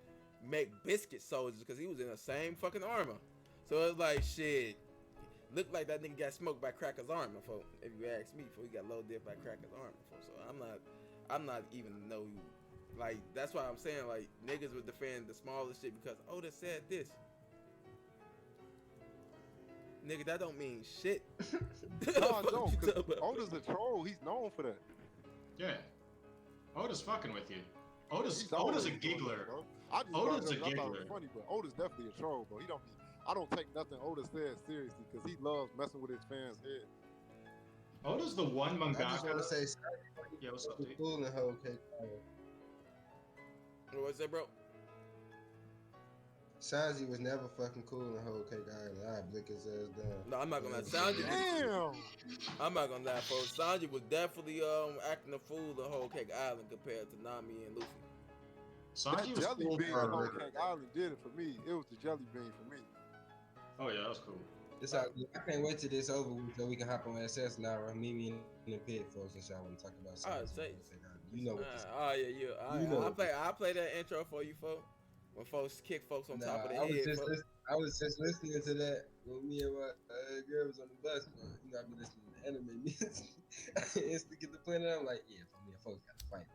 make biscuit soldiers because he was in the same fucking armor. So it's like shit. Looked like that nigga got smoked by Cracker's armor, folks. If you ask me, folks, he got low dip by Cracker's armor, folks. So I'm not even know you. Like, that's why I'm saying, like, niggas would defend the smallest shit because Oda said this. Nigga, that don't mean shit. No, I don't, because Oda's a troll. He's known for that. Yeah. Oda's fucking with you. Oda's a giggler. Oda's a giggler. Funny, but Oda's definitely a troll, bro. I don't take nothing Oda says seriously because he loves messing with his fans' head. Oda's the one mangaka. I just want to say, yeah, what's up, dude? cool in the whole cake. What's that, bro? Sanji was never fucking cool in the whole cake island. I blick his ass down. No, I'm not gonna lie. Sanji. Damn. I'm not gonna lie, folks. Sanji was definitely acting a fool the whole Cake Island compared to Nami and Luffy. Sanji was jelly cool bean for on Whole Cake Island did it for me. It was the jelly bean for me. Oh yeah, that was cool. It's all good. I can't wait till this over with so we can hop on SS Nara. Meet me in the pit, folks, and y'all want to talk about Sanji. You know what this is. Oh yeah, yeah. You know I play that intro for you, folks. When folks kick folks on top of the I head. was just listening to that when me and my girl was on the bus. You know, I be listening to anime music. I instantly get the plan, and I'm like, yeah, me and folks got to fight.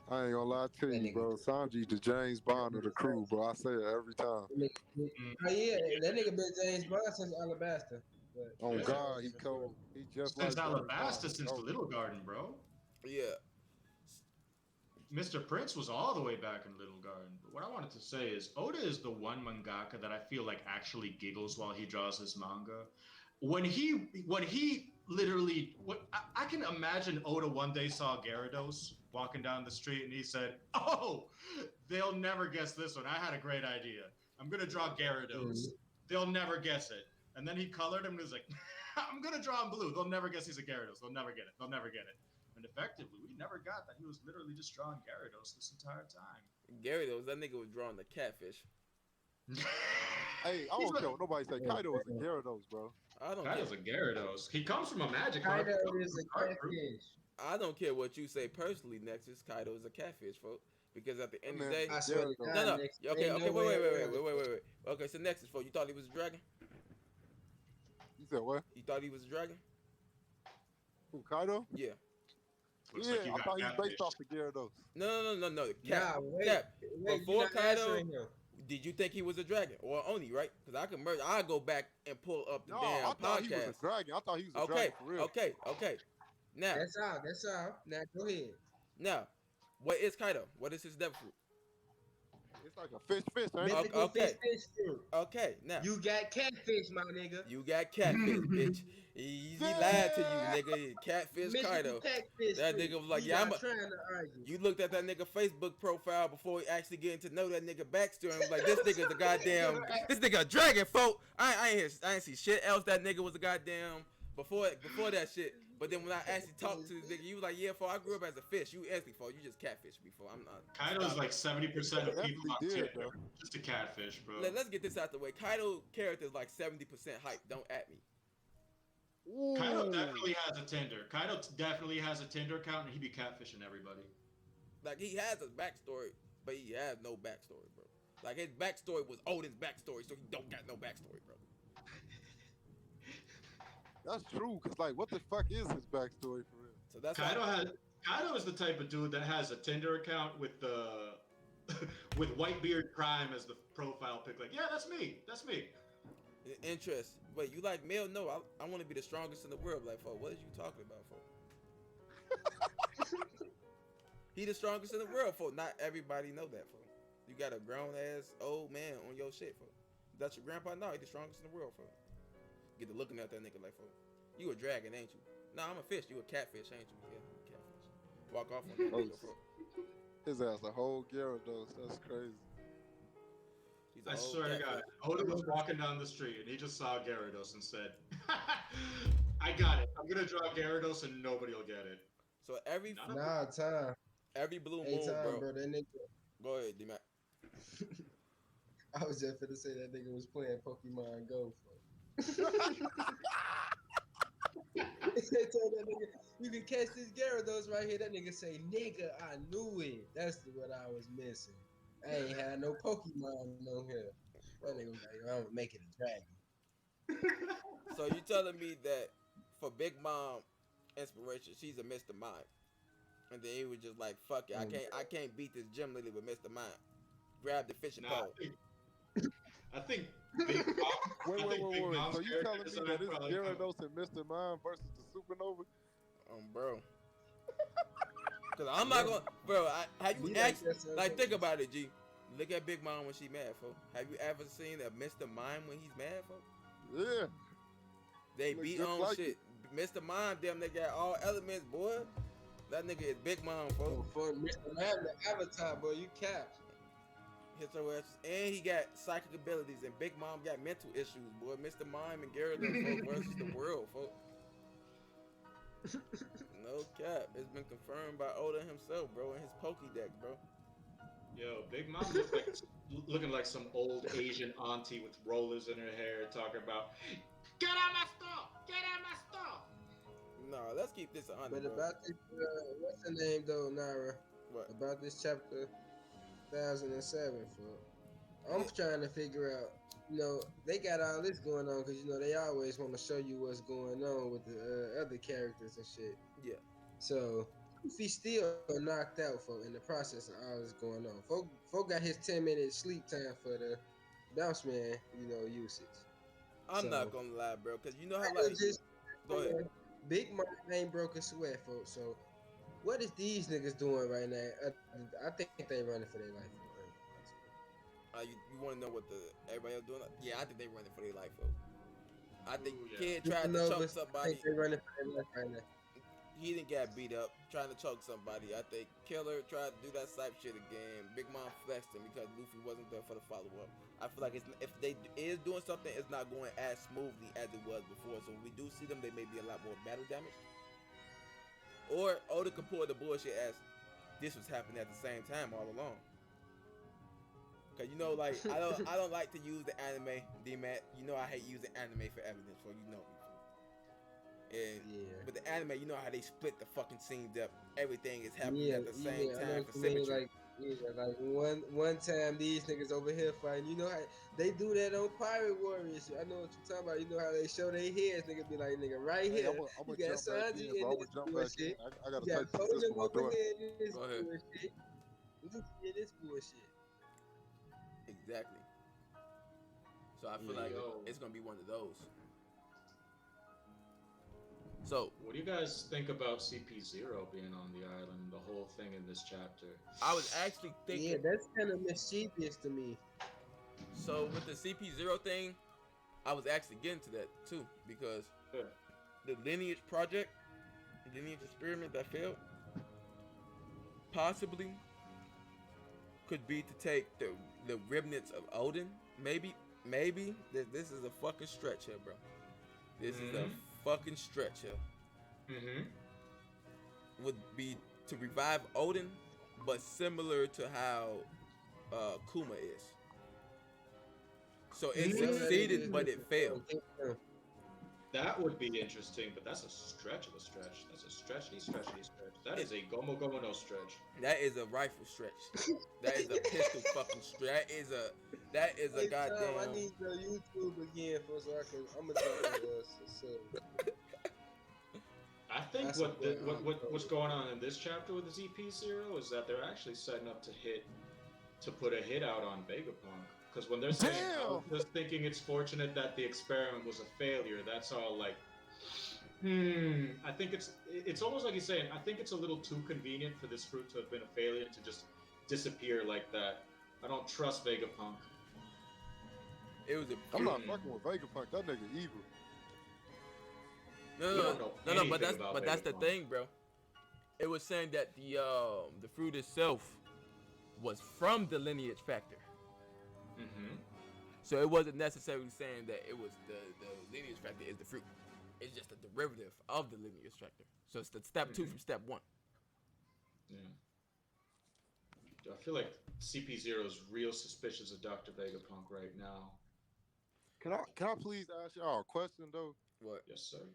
I ain't gonna lie to you, bro. Sanji, the James Bond of the crew, bro. I say it every time. Oh yeah, that nigga been James Bond since Alabasta. Oh Yeah. God, he cold. He just Since like Alabasta, since Little Garden, bro. Yeah. Mr. Prince was all the way back in Little Garden. But what I wanted to say is, Oda is the one mangaka that I feel like actually giggles while he draws his manga. When he literally, I can imagine Oda one day saw Gyarados walking down the street and he said, "Oh, they'll never guess this one. I had a great idea. I'm gonna draw Gyarados. They'll never guess it." And then he colored him and was like, "I'm gonna draw him blue. They'll never guess he's a Gyarados. They'll never get it. They'll never get it." And effectively, we never got that he was literally just drawing Gyarados this entire time. Gyarados, that nigga was drawing the catfish. Hey, I don't care what nobody say. Kaido is a Gyarados, bro. I don't Kaido's care. a Gyarados. He comes from a magic Kaido card. is a catfish. I don't care what you say personally, Nexus. Kaido is a catfish, folks. Because at the end of the day, I swear to No, God, no. Nix, Okay, ain't okay, no way wait. Okay, so Nexus, folks, you thought he was a dragon? You said what? You thought he was a dragon? Who, Kaido? Yeah. Looks Yeah, like you I got thought he was based catfished. off the Gyarados. No. Nah, Cap. wait, Cap. wait, Before you're not Kaido, answering him. Did you think he was a dragon or Oni, right? Because I can merge. I go back and pull up the No, damn I thought he was podcast. a dragon. I thought he was a Okay, dragon for real. okay. Now, That's all. That's all. Now go ahead. now, what is Kaido? What is his devil fruit? It's like a fish, ain't it? Mythical okay. fish fruit. Okay, now You got catfish, my nigga. you got catfish, bitch. He lied to you, nigga. Catfish Mythical Kaido. catfish That fruit. nigga was like, We yeah, not I'm. trying to argue. You looked at that nigga Facebook profile before he actually getting to know that nigga backstory and was like, this nigga's a goddamn, this nigga a dragon, folk. I ain't see shit else. That nigga was a goddamn before that shit. But then when I actually talked to this nigga, you was like, yeah, folk, I grew up as a fish. You asked me, folk, you just catfish me, folk. I'm not. Kaido's like 70% of people on Definitely did, Tinder. bro. Just a catfish, bro. Let's get this out the way. Kaido character is like 70% hype. Don't at me. Ooh. Kaido definitely has a Tinder. Kaido definitely has a Tinder account, and he be catfishing everybody. Like, he has a backstory, but he has no backstory, bro. Like, his backstory was Odin's backstory, so he don't got no backstory, bro. That's true, cause like, what the fuck is his backstory for real? So that's Kaido is the type of dude that has a Tinder account with the with Whitebeard Prime as the profile pic. Like, yeah, that's me. That's me. interest. Wait, you like male? No, I want to be the strongest in the world. Like, for what is you talking about, for? He the strongest in the world, for. Not everybody know that, for. You got a grown ass old man on your shit, for. That's your grandpa. No, he the strongest in the world, for. Get to looking at that nigga like, for. You a dragon, ain't you? Nah, I'm a fish. You a catfish, ain't you? Yeah, I'm a catfish. Walk off on that nigga, for. His ass a whole Gyarados. That's crazy. He's a I whole swear to catfish. God, Oda was walking down the street and he just saw Gyarados and said, "I got it. I'm gonna draw Gyarados and nobody will get it." So every Nah, time. blue Hey, moon, time, bro. bro. That nigga. Go ahead, D-Mac. I was just finna say that nigga was playing Pokemon Go. They told that nigga, you can catch this Gyarados right here. That nigga say, nigga, I knew it. That's what I was missing. I ain't had no Pokemon on here. That nigga was like, I'm gonna make it a dragon. So you telling me that for Big Mom inspiration, she's a Mr. Mind, and then he was just like, "Fuck it, I can't beat this gym lady with Mr. Mind." Grab the fishing pole. I think Big Mom. Wait. Mom's So you telling me character that it's probably Gyarados and Mr. Mime versus the Supernova? Bro. Cause I'm not gonna, bro. Have you like think about it, G? Look at Big Mom when she mad, folks. Have you ever seen a Mr. Mime when he's mad, folks? Yeah. They Look beat just on like shit. Mr. Mime, damn, they got all elements, boy. That nigga is Big Mom, folks. For Mr. Man, the Avatar, boy, you capped. Hit your ass. And he got psychic abilities, and Big Mom got mental issues, boy. Mr. Mime and Gyarados folks, versus the world, folks. No cap. It's been confirmed by Oda himself, bro, in his Pokédex, bro. Yo, Big Mom looking like some old Asian auntie with rollers in her hair, talking about, "Get out my store! Get out my store!" No, let's keep this 100. But bro. about this, what's the name though, Nara? What? About this chapter 1007, I'm trying to figure out, they got all this going on because, they always want to show you what's going on with the other characters and shit. Yeah. So, if he's still knocked out, in the process of all this going on. Folk got his 10-minute sleep time for the bounce man, usage. I'm not gonna lie, bro, because you know how, I like, just, go ahead. Big Mom ain't broke a sweat, folks. So, what is these niggas doing right now? I think they running for their life. You want to know what everybody else doing? Yeah, I think they running for their life, folks. I think Kid tried to Supernova, choke somebody. I think they running for their life right now. He didn't get beat up trying to choke somebody. I think Killer tried to do that type shit again. Big Mom flexed him because Luffy wasn't there for the follow-up. I feel like if they is doing something, it's not going as smoothly as it was before. So when we do see them, they may be a lot more battle damage. Or Oda could pull the bullshit as this was happening at the same time all along. Cause like I don't like to use the anime, D-Mat. I hate using anime for evidence, so me. And with the anime, how they split the fucking scenes up. Everything is happening at the same time for symmetry. Like one time these niggas over here fighting. You know how they do that on Pirate Warriors. I know what you're talking about. You know how they show their heads. Nigga be like, nigga, right here. I'm you got Sanji in this bullshit. I gotta you got take this for my daughter. in this bullshit. Luffy in this bullshit. Exactly. So I feel Yeah, like yo. it's gonna be one of those. So What do you guys think about CP0 being on the island? The whole thing in this chapter. I was actually thinking. Yeah, that's kind of mischievous to me. So with the CP0 thing, I was actually getting to that too because Yeah. the lineage project, lineage experiment that failed, possibly could be to take the remnants of Odin. Maybe this is a fucking stretch here, bro. This is a fucking stretch here. Mm-hmm. Would be to revive Odin, but similar to how Kuma is. So it succeeded, but it failed. That would be interesting, but that's a stretch of a stretch. That's a stretchy stretch. That is a Gomu Gomu no stretch. That is a rifle stretch. That is a pistol fucking stretch. That is a Hey, goddamn. Tom, I need the YouTube again for so I can. I'm gonna drop the I think That's what's going on in this chapter with the ZP0 is that they're actually setting up to put a hit out on Vegapunk. Because when they're saying, I was just thinking it's fortunate that the experiment was a failure, that's all like, I think it's almost like he's saying, I think it's a little too convenient for this fruit to have been a failure to just disappear like that. I don't trust Vegapunk. It was a. I'm not fucking with Vegapunk. That nigga evil. No, but that's the thing, bro. It was saying that the fruit itself was from the lineage factor. Mm-hmm. So it wasn't necessarily saying that it was the lineage factor is the fruit. It's just a derivative of the lineage factor. So it's the step 2 from step 1. Yeah. I feel like CP0 is real suspicious of Dr. Vegapunk right now. Can I please ask y'all a question though? What? Yes, sir.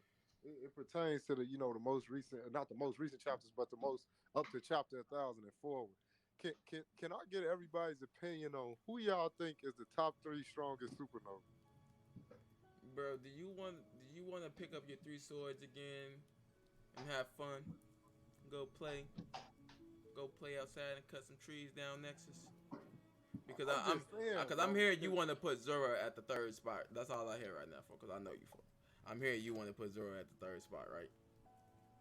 It pertains to the the most recent, not the most recent chapters, but the most up to chapter 1000 and forward. Can I get everybody's opinion on who y'all think is the top 3 strongest supernova? Bro, do you want to pick up your 3 swords again and have fun? Go play outside and cut some trees down Nexus. Because I'm hearing you want to put ZORO at the 3rd spot. That's all I hear right now, because I know you for. I'm hearing you want to put ZORO at the 3rd spot, right?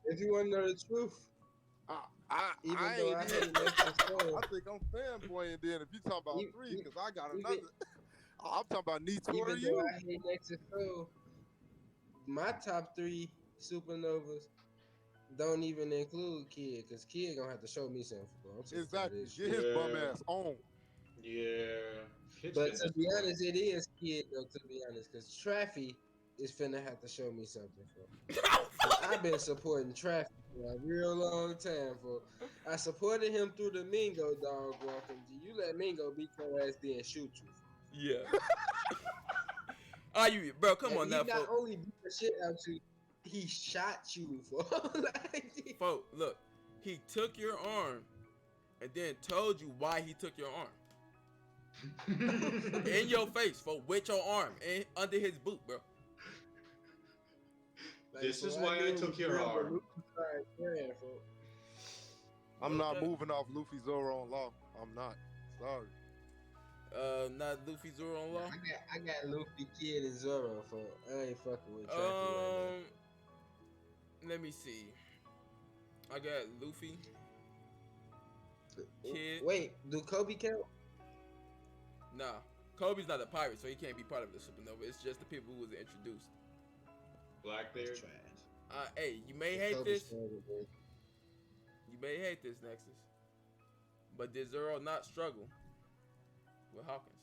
If you want to know the truth, I think I'm fanboying then if you talking about 3, because I got another. I'm talking about Nito or even you. though I hate Nexus Soul, my top 3 supernovas don't even include Kid, because Kid gonna have to show me something. Exactly. Get his bum ass on. Yeah. But to be honest, it is Kid though. To be honest, because Traffy is finna have to show me something. I've been supporting Traffy for a real long time. I supported him through the Mingo dog walking. You let Mingo beat your ass then shoot you. Yeah. Are you, bro? Come on now, He not folks. only beat the shit out you, he shot you for. Folks, look, he took your arm and then told you why he took your arm. In your face, for with your arm and under his boot, bro. This is why I took your arm. I'm not moving off Luffy Zoro on law. I'm not. Sorry. Not Luffy Zoro on law. I got Luffy, Kid, and Zoro for. I ain't fucking with Traffy right now. Let me see. I got Luffy, Kid. Wait, do Kobe count? Nah, Kobe's not a pirate, so he can't be part of the supernova. It's just the people who was introduced. Blackbeard. Trash. Hey, you may hate this. You may hate this, Nexus. But did Zoro not struggle with Hawkins?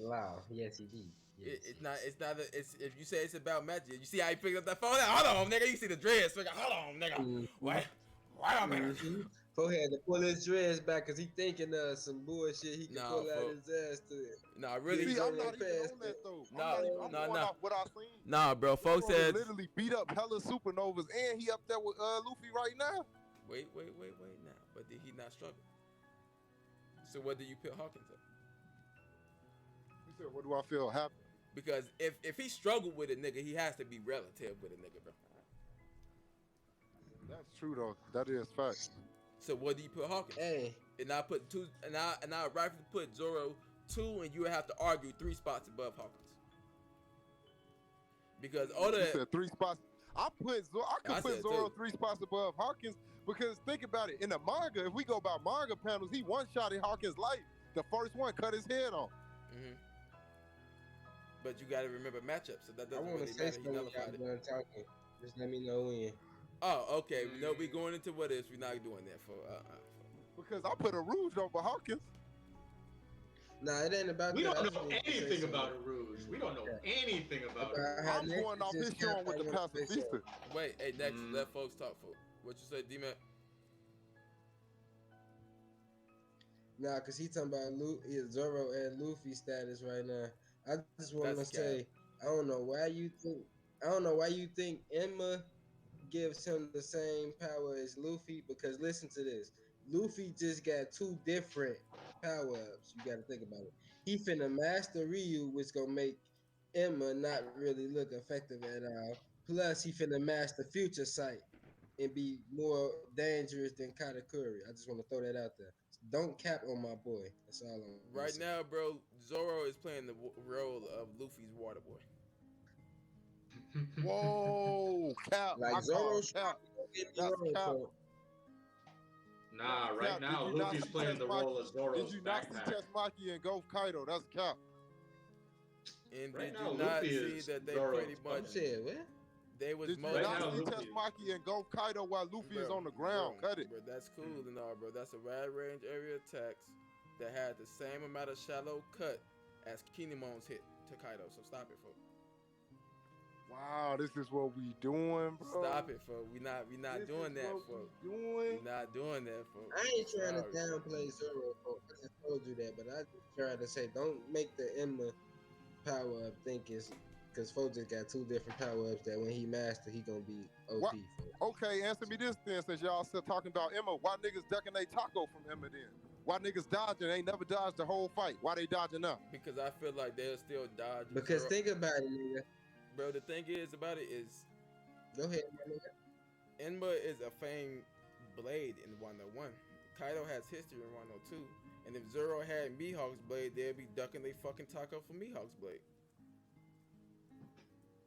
Wow. Yes, he did. Yes. It's not. If you say it's about magic, you see how he picked up that phone? Hold on, nigga. You see the dreads? Hold on, nigga. Mm-hmm. Why a minute? Fo had to pull his dreads back because he thinking some bullshit he can pull out his ass to it. Nah, really. See, I'm not even on that though. I'm going off what I seen. Nah, bro. Folks said literally beat up hella supernovas, and he up there with Luffy right now. Wait now. But did he not struggle? So what do you put Hawkins at? You said, what do I feel happy? Because if he struggled with a nigga, he has to be relative with a nigga, bro. That's true though. That is fact. So what do you put Hawkins? Hey, And I put two, and I rightfully put Zoro 2, and you would have to argue 3 spots above Hawkins. Because all You that said 3 spots. I could put said Zoro 2. 3 spots above Hawkins because think about it. In the manga, if we go by manga panels, he one-shotted Hawkins' life. The first one cut his head off. But you got to remember matchups, so that I doesn't want really to say matter. He something when nullified y'all it. done talking. Just let me know when. Oh, okay. No, we going into what is. We're not doing that for. Because I put a Rouge over Hawkins. Nah, it ain't about We that. don't I just know need to say anything something. about a Rouge. We don't know anything about it. About how I'm Nexus going off just his showing capped, with the I wanna say pacifista. something. Wait, hey, next, let folks talk for. What you say, D-Man? Nah, cause he talking about Zoro and Luffy status right now. I just want to That's say, I don't know why you think Emma gives him the same power as Luffy. Because listen to this, Luffy just got 2 different power ups. You got to think about it. He finna master Ryu, which gonna make Emma not really look effective at all. Plus, he finna master Future Sight and be more dangerous than Katakuri. I just want to throw that out there. Don't cap on my boy. That's all I'm Right saying. now, bro, Zoro is playing the role of Luffy's water boy. Whoa, cap. Like I Zoro, call cap. don't get me That's wrong, cap. folks. Nah, right Cap, now did you not Luffy's see playing the Tetsumaki? role of Did Zoro's you not see backpack. Tetsumaki and Ghost Kaido? That's cap. And Right did now, you not Luffy see is that they Zoro's pretty much You said what? they was Did you molding? Right not now, see Luffy- Tetsumaki and Ghost Kaido while Luffy is on the ground? Bro, Cut it. Bro, that's cool and all, bro. That's a wide range area attacks that had the same amount of shallow cut as Kinemon's hit to Kaido. So stop it, folks. Wow, this is what we doing, bro. Stop it, folks. We not This doing is that, what folks. we doing. We not doing that, folks. I ain't trying to Sorry. downplay Zoro, folks. I just told you that, but I just trying to say, don't make the Emma power up think it's because folks just got 2 different power ups that when he master, he gonna be OP. What? Folks. Okay, answer me this then, since y'all still talking about Emma. Why niggas ducking they taco from Emma then? Why niggas dodging? They never dodged the whole fight. Why they dodging now? Because I feel like they're still dodging. Because Zoro. think about it, nigga. Bro, the thing is about it is Go ahead, my nigga. Enma is a famed blade in 101. Kaido has history in 102. And if Zoro had Mihawk's blade, they'd be ducking they fucking taco for Mihawk's blade.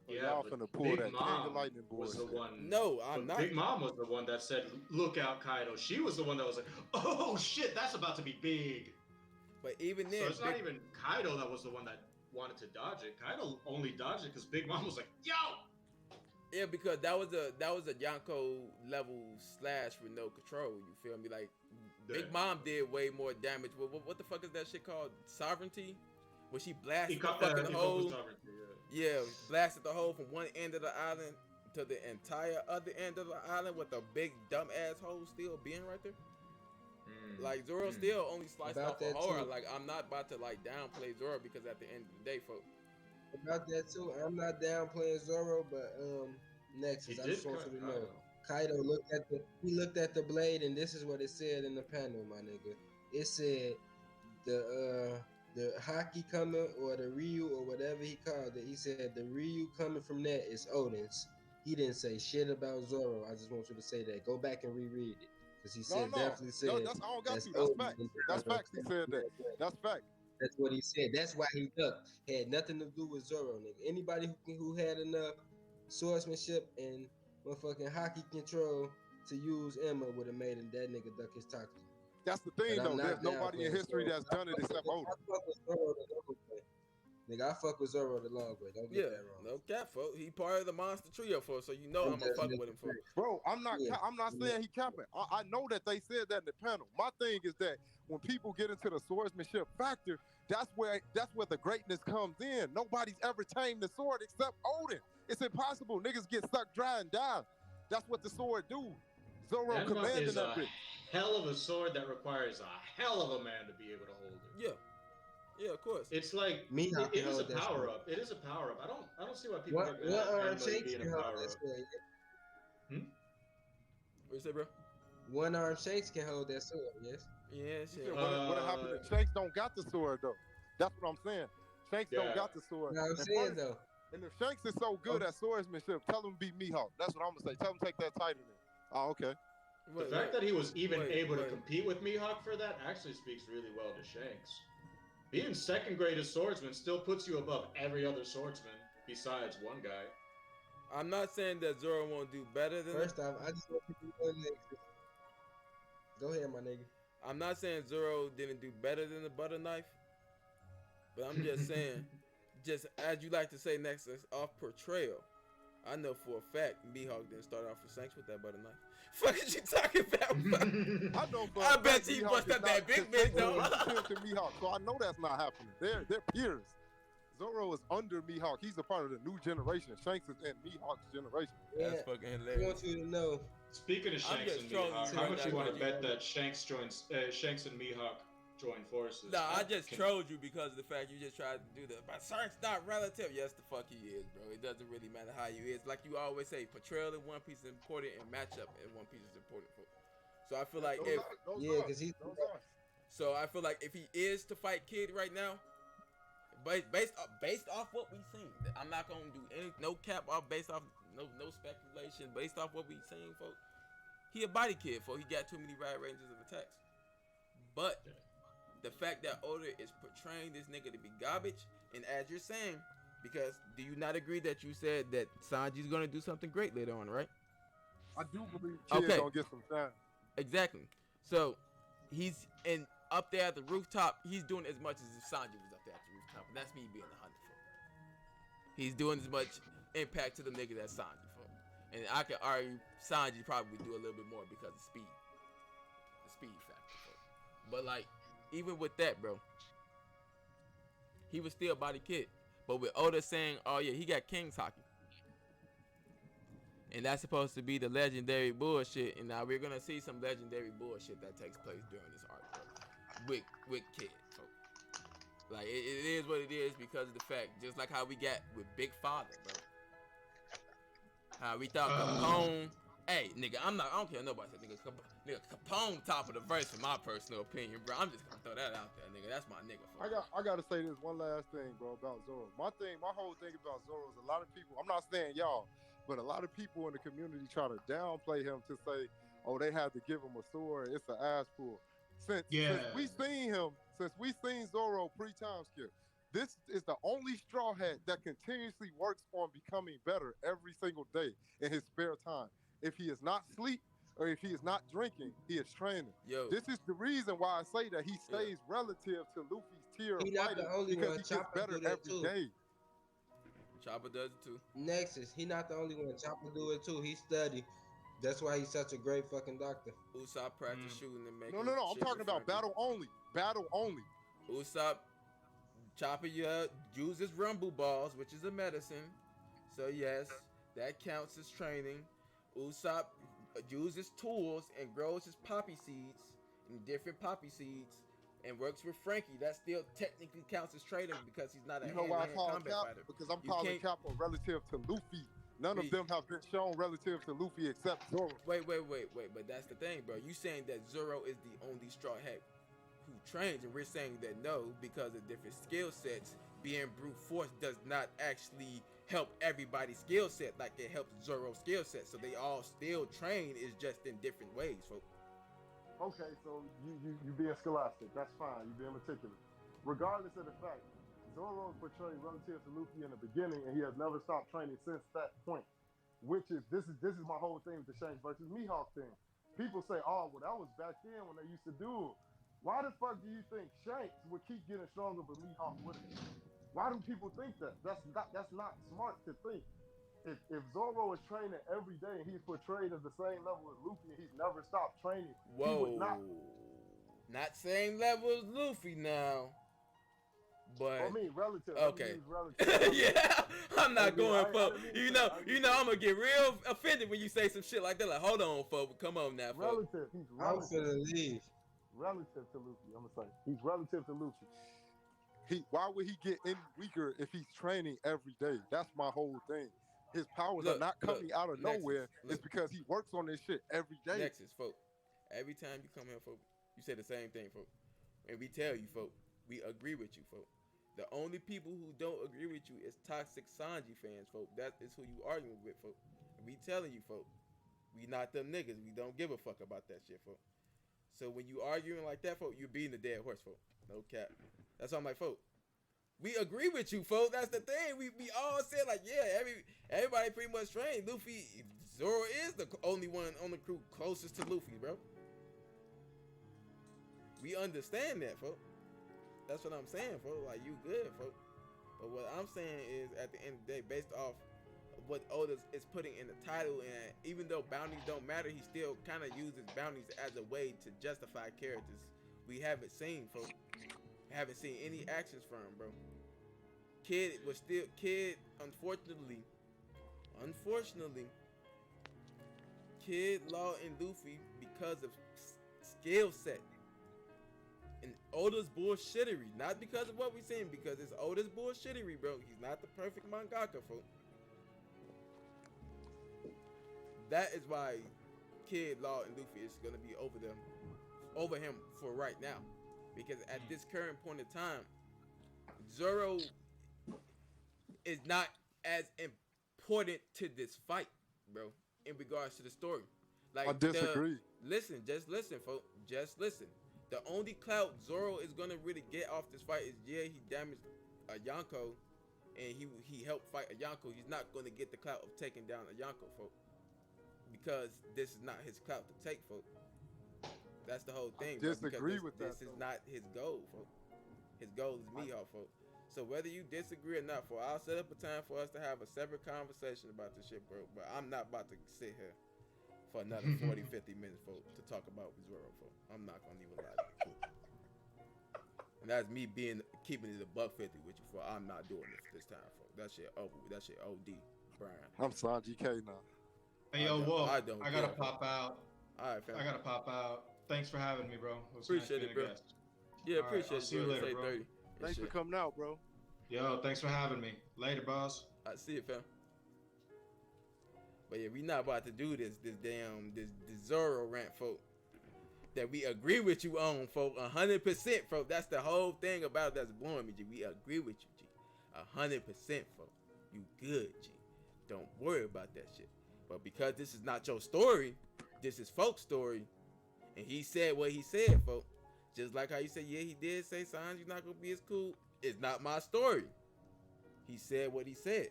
So Yeah, y'all but finna pull Big that King Mom of Lightning was the bullshit. one. No, I'm but not. Big Mom was the one that said, "Look out, Kaido." She was the one that was like, "Oh shit, that's about to be big." But even So then, it's not even Kaido that was the one that wanted to dodge it. Kaido only dodged it because Big Mom was like, "Yo." yeah, because that was a Yonko level slash with no control. You feel me? Like Big Yeah. Mom did way more damage. What the fuck is that shit called? Sovereignty? Where she He blasted the caught fucking he hole. focused on it, yeah. Yeah, blasted the hole from one end of the island to the entire other end of the island with a big dumbass hole still being right there. Like Zoro still only sliced About off a that horror. too. Like I'm not about to like downplay Zoro because at the end of the day, folks. About that too, I'm not downplaying Zoro, but Nexus, He I did just want cut you to know, Kaido. Kaido looked at the blade, and this is what it said in the panel, my nigga. It said the hockey coming or the Ryu or whatever he called it. He said the Ryu coming from that is Odin's. He didn't say shit about Zoro. I just want you to say that. Go back and reread it because he said definitely said No, that's I don't got that's you. That's Odin. facts. That's facts. He said that. That's fact. That's what he said. That's why he ducked. Had nothing to do with Zoro, nigga. Anybody who had enough swordsmanship and motherfucking hockey control to use Emma would have made him that nigga duck his toxin. That's the thing, But I'm though. not There's nobody in downplaying history Zoro. that's done it except Odin. I fuck with Zoro the long way. Nigga, I fuck with Zoro the long way. Don't get Yeah, that wrong. no cap, folks. He part of the monster trio, folks. So you know I'm gonna fuck with him, folks. Bro, I'm not Yeah. I'm not saying he capping. I know that they said that in the panel. My thing is that when people get into the swordsmanship factor, that's where the greatness comes in. Nobody's ever tamed the sword except Odin. It's impossible. Niggas get stuck dry and die. That's what the sword do. Zoro Enma commanding is that a bitch. hell of a sword that requires a hell of a man to be able to hold it. Yeah, yeah, of course. It's like Mihawk it can is a hold that power sword. up. It is a power up. I don't see why people What get mad at arm Enma shakes being can a hold power that up. sword? What you say, bro? One arm shakes can hold that sword, yes. Yeah, You shit. said what happened to Shanks don't got the sword though. That's what I'm saying. Shanks don't Yeah. got the sword. Now I'm And saying first- though, And if Shanks is so good at swordsmanship, tell him beat Mihawk. That's what I'm gonna say. Tell him take that title then. Oh, okay. The fact that he was even able to compete with Mihawk for that actually speaks really well to Shanks. Being second greatest swordsman still puts you above every other swordsman besides one guy. I'm not saying that Zoro won't do better than. First off, I just want to do one next. Go ahead, my nigga. I'm not saying Zoro didn't do better than the butter knife, but I'm just saying, just as you like to say, Nexus, off portrayal. I know for a fact Mihawk didn't start off for Shanks with that butter knife. Fuck is you talking about? I know, but I bet you bust up that big bitch though. To Mihawk, so I know that's not happening. They're peers. Zoro is under Mihawk. He's a part of the new generation. Shanks is in Mihawk's generation. That's fucking I hilarious. want you to know. Speaking of Shanks just and trolling Mihawk, you how right much now, you want to Reggie. bet that Shanks and Mihawk join forces? Nah, I just trolled you because of the fact you just tried to do that. But Shanks not relative. Yes, the fuck he is, bro. It doesn't really matter how you is. Like you always say, portrayal in One Piece is important and matchup in One Piece is important. So I feel like Because he's. So I feel like if he is to fight Kid right now, based off what we seen, I'm not gonna do no cap off based off no speculation based off what we seen, folks. He a body kid, folks. He got too many wide ranges of attacks. But the fact that Oda is portraying this nigga to be garbage, and as you're saying, because do you not agree that you said that Sanji's gonna do something great later on, right? I do believe Kid's gonna get some time. Exactly. So he's up there at the rooftop. He's doing as much as if Sanji was up there at the rooftop. And that's me being a hundred foot. He's doing as much impact to the nigga that Sanji for. And I could argue Sanji probably would do a little bit more because of speed. The speed factor. But like, even with that, bro, he was still body kid. But with Oda saying, oh yeah, he got King's Hockey. And that's supposed to be the legendary bullshit. And now we're gonna see some legendary bullshit that takes place during this arc, bro. With Kid, folks. Like it is what it is because of the fact, just like how we got with Big Father, bro. How we thought Capone. Hey, nigga, I don't care what nobody said, nigga. Capone top of the verse, in my personal opinion, bro. I'm just gonna throw that out there, nigga. That's my nigga. I gotta say this one last thing, bro, about Zoro. My whole thing about Zoro is a lot of people. I'm not saying y'all, but a lot of people in the community try to downplay him to say, oh, they had to give him a sword. It's an ass pull. Since we seen Zoro pre-time skip, this is the only Straw Hat that continuously works on becoming better every single day in his spare time. If he is not asleep or if he is not drinking, he is training. This is the reason why I say that he stays relative to Luffy's tier of fighting because he gets better every day. Chopper does it too. Nexus, he not the only one. Chopper do it too. He study. That's why he's such a great fucking doctor. Usopp practice shooting and making. No. I'm talking about battle only. Battle only. Usopp, Chopper uses rumble balls, which is a medicine. So yes, that counts as training. Usopp uses tools and grows his poppy seeds and different poppy seeds and works with Frankie. That still technically counts as training because he's not a hand-to-hand combat fighter. Because I'm calling Capo relative to Luffy. None of them have been shown relative to Luffy except Zoro. Wait. But that's the thing, bro. You saying that Zoro is the only Straw Hat who trains, and we're saying that no, because of different skill sets, being brute force does not actually help everybody's skill set like it helps Zoro's skill set. So they all still train, is just in different ways, folks. Okay, so you being scholastic. That's fine. You being meticulous. Regardless of the fact, Zoro is portrayed relative to Luffy in the beginning, and he has never stopped training since that point. Which is this is my whole thing with the Shanks versus Mihawk thing. People say, oh, well, that was back then when they used to do it. Why the fuck do you think Shanks would keep getting stronger, but Mihawk wouldn't? Why do people think that? That's not smart to think. If Zoro is training every day and he's portrayed as the same level as Luffy and he's never stopped training, he would not same level as Luffy now. But I mean, relative. Okay. Relative. Yeah, I'm not going for. You know, I'm gonna get real offended when you say some shit like that. Like, hold on, folks. Come on now, folks. Relative. He's I'm relative. finna leave. Relative to Luffy, I'm gonna say he's relative to Luffy. Why would he get any weaker if he's training every day? That's my whole thing. His powers are not coming out of nowhere. It's because he works on this shit every day. Nexus, folks. Every time you come here, folks, you say the same thing, folks. And we tell you, folks, we agree with you, folks. The only people who don't agree with you is toxic Sanji fans, folks. That is who you arguing with, folks. And we telling you, folks, We not them niggas. We don't give a fuck about that shit, folks. So when you arguing like that, folks, you're beating the dead horse, folks. No cap. That's all I'm like, folks. We agree with you, folks. That's the thing. We all said like, yeah, everybody pretty much trained. Luffy, Zoro is the only one on the crew closest to Luffy, bro. We understand that, folks. That's what I'm saying, folks. Like, you good, folks. But what I'm saying is, at the end of the day, based off what Oda is putting in the title, and even though bounties don't matter, he still kind of uses bounties as a way to justify characters we haven't seen, folks. Haven't seen any actions from him, bro. Kid, unfortunately, Kid, Law, and Luffy, because of skill set and Oda's bullshittery, not because of what we're saying, because it's Oda's bullshittery, bro. He's not the perfect mangaka, folks. That is why Kid, Law, and Luffy is gonna be over him for right now. Because at this current point in time, Zoro is not as important to this fight, bro, in regards to the story. Like, I disagree. Just listen, folks. Just listen. The only clout Zoro is gonna really get off this fight is, yeah, he damaged a Yonko, and he helped fight a Yonko. He's not gonna get the clout of taking down a Yonko, folks, because this is not his clout to take, folks. That's the whole thing. I disagree with that. This is not his goal, folks. His goal is Mihawk, folks. So whether you disagree or not, folks, I'll set up a time for us to have a separate conversation about this shit, bro. But I'm not about to sit here for another 40, 50 minutes, folks, to talk about Zoro, folks. I'm not gonna even lie to you. And that's me keeping it a $150 with you, folks. I'm not doing this time, folks. That shit over with. That shit OD, Brian. I'm Sanji K now. Hey, yo, Wolf, I gotta care, pop out. All right, fam. I gotta pop out. Thanks for having me, bro. It was Appreciate nice it, bro. being a guest. Yeah, All right, appreciate I'll it. see you later, bro. Thanks for coming out, bro. Yo, thanks for having me. Later, boss. I see it, fam. But yeah, we not about to do this Zoro rant, folk. That we agree with you on, folk. 100%, folk. That's the whole thing about it that's blowing me, G. We agree with you, G. 100%, folk. You good, G. Don't worry about that shit. But because this is not your story, this is folk's story. And he said what he said, folk. Just like how you said, yeah, he did say Sanji's not gonna be as cool. It's not my story. He said what he said.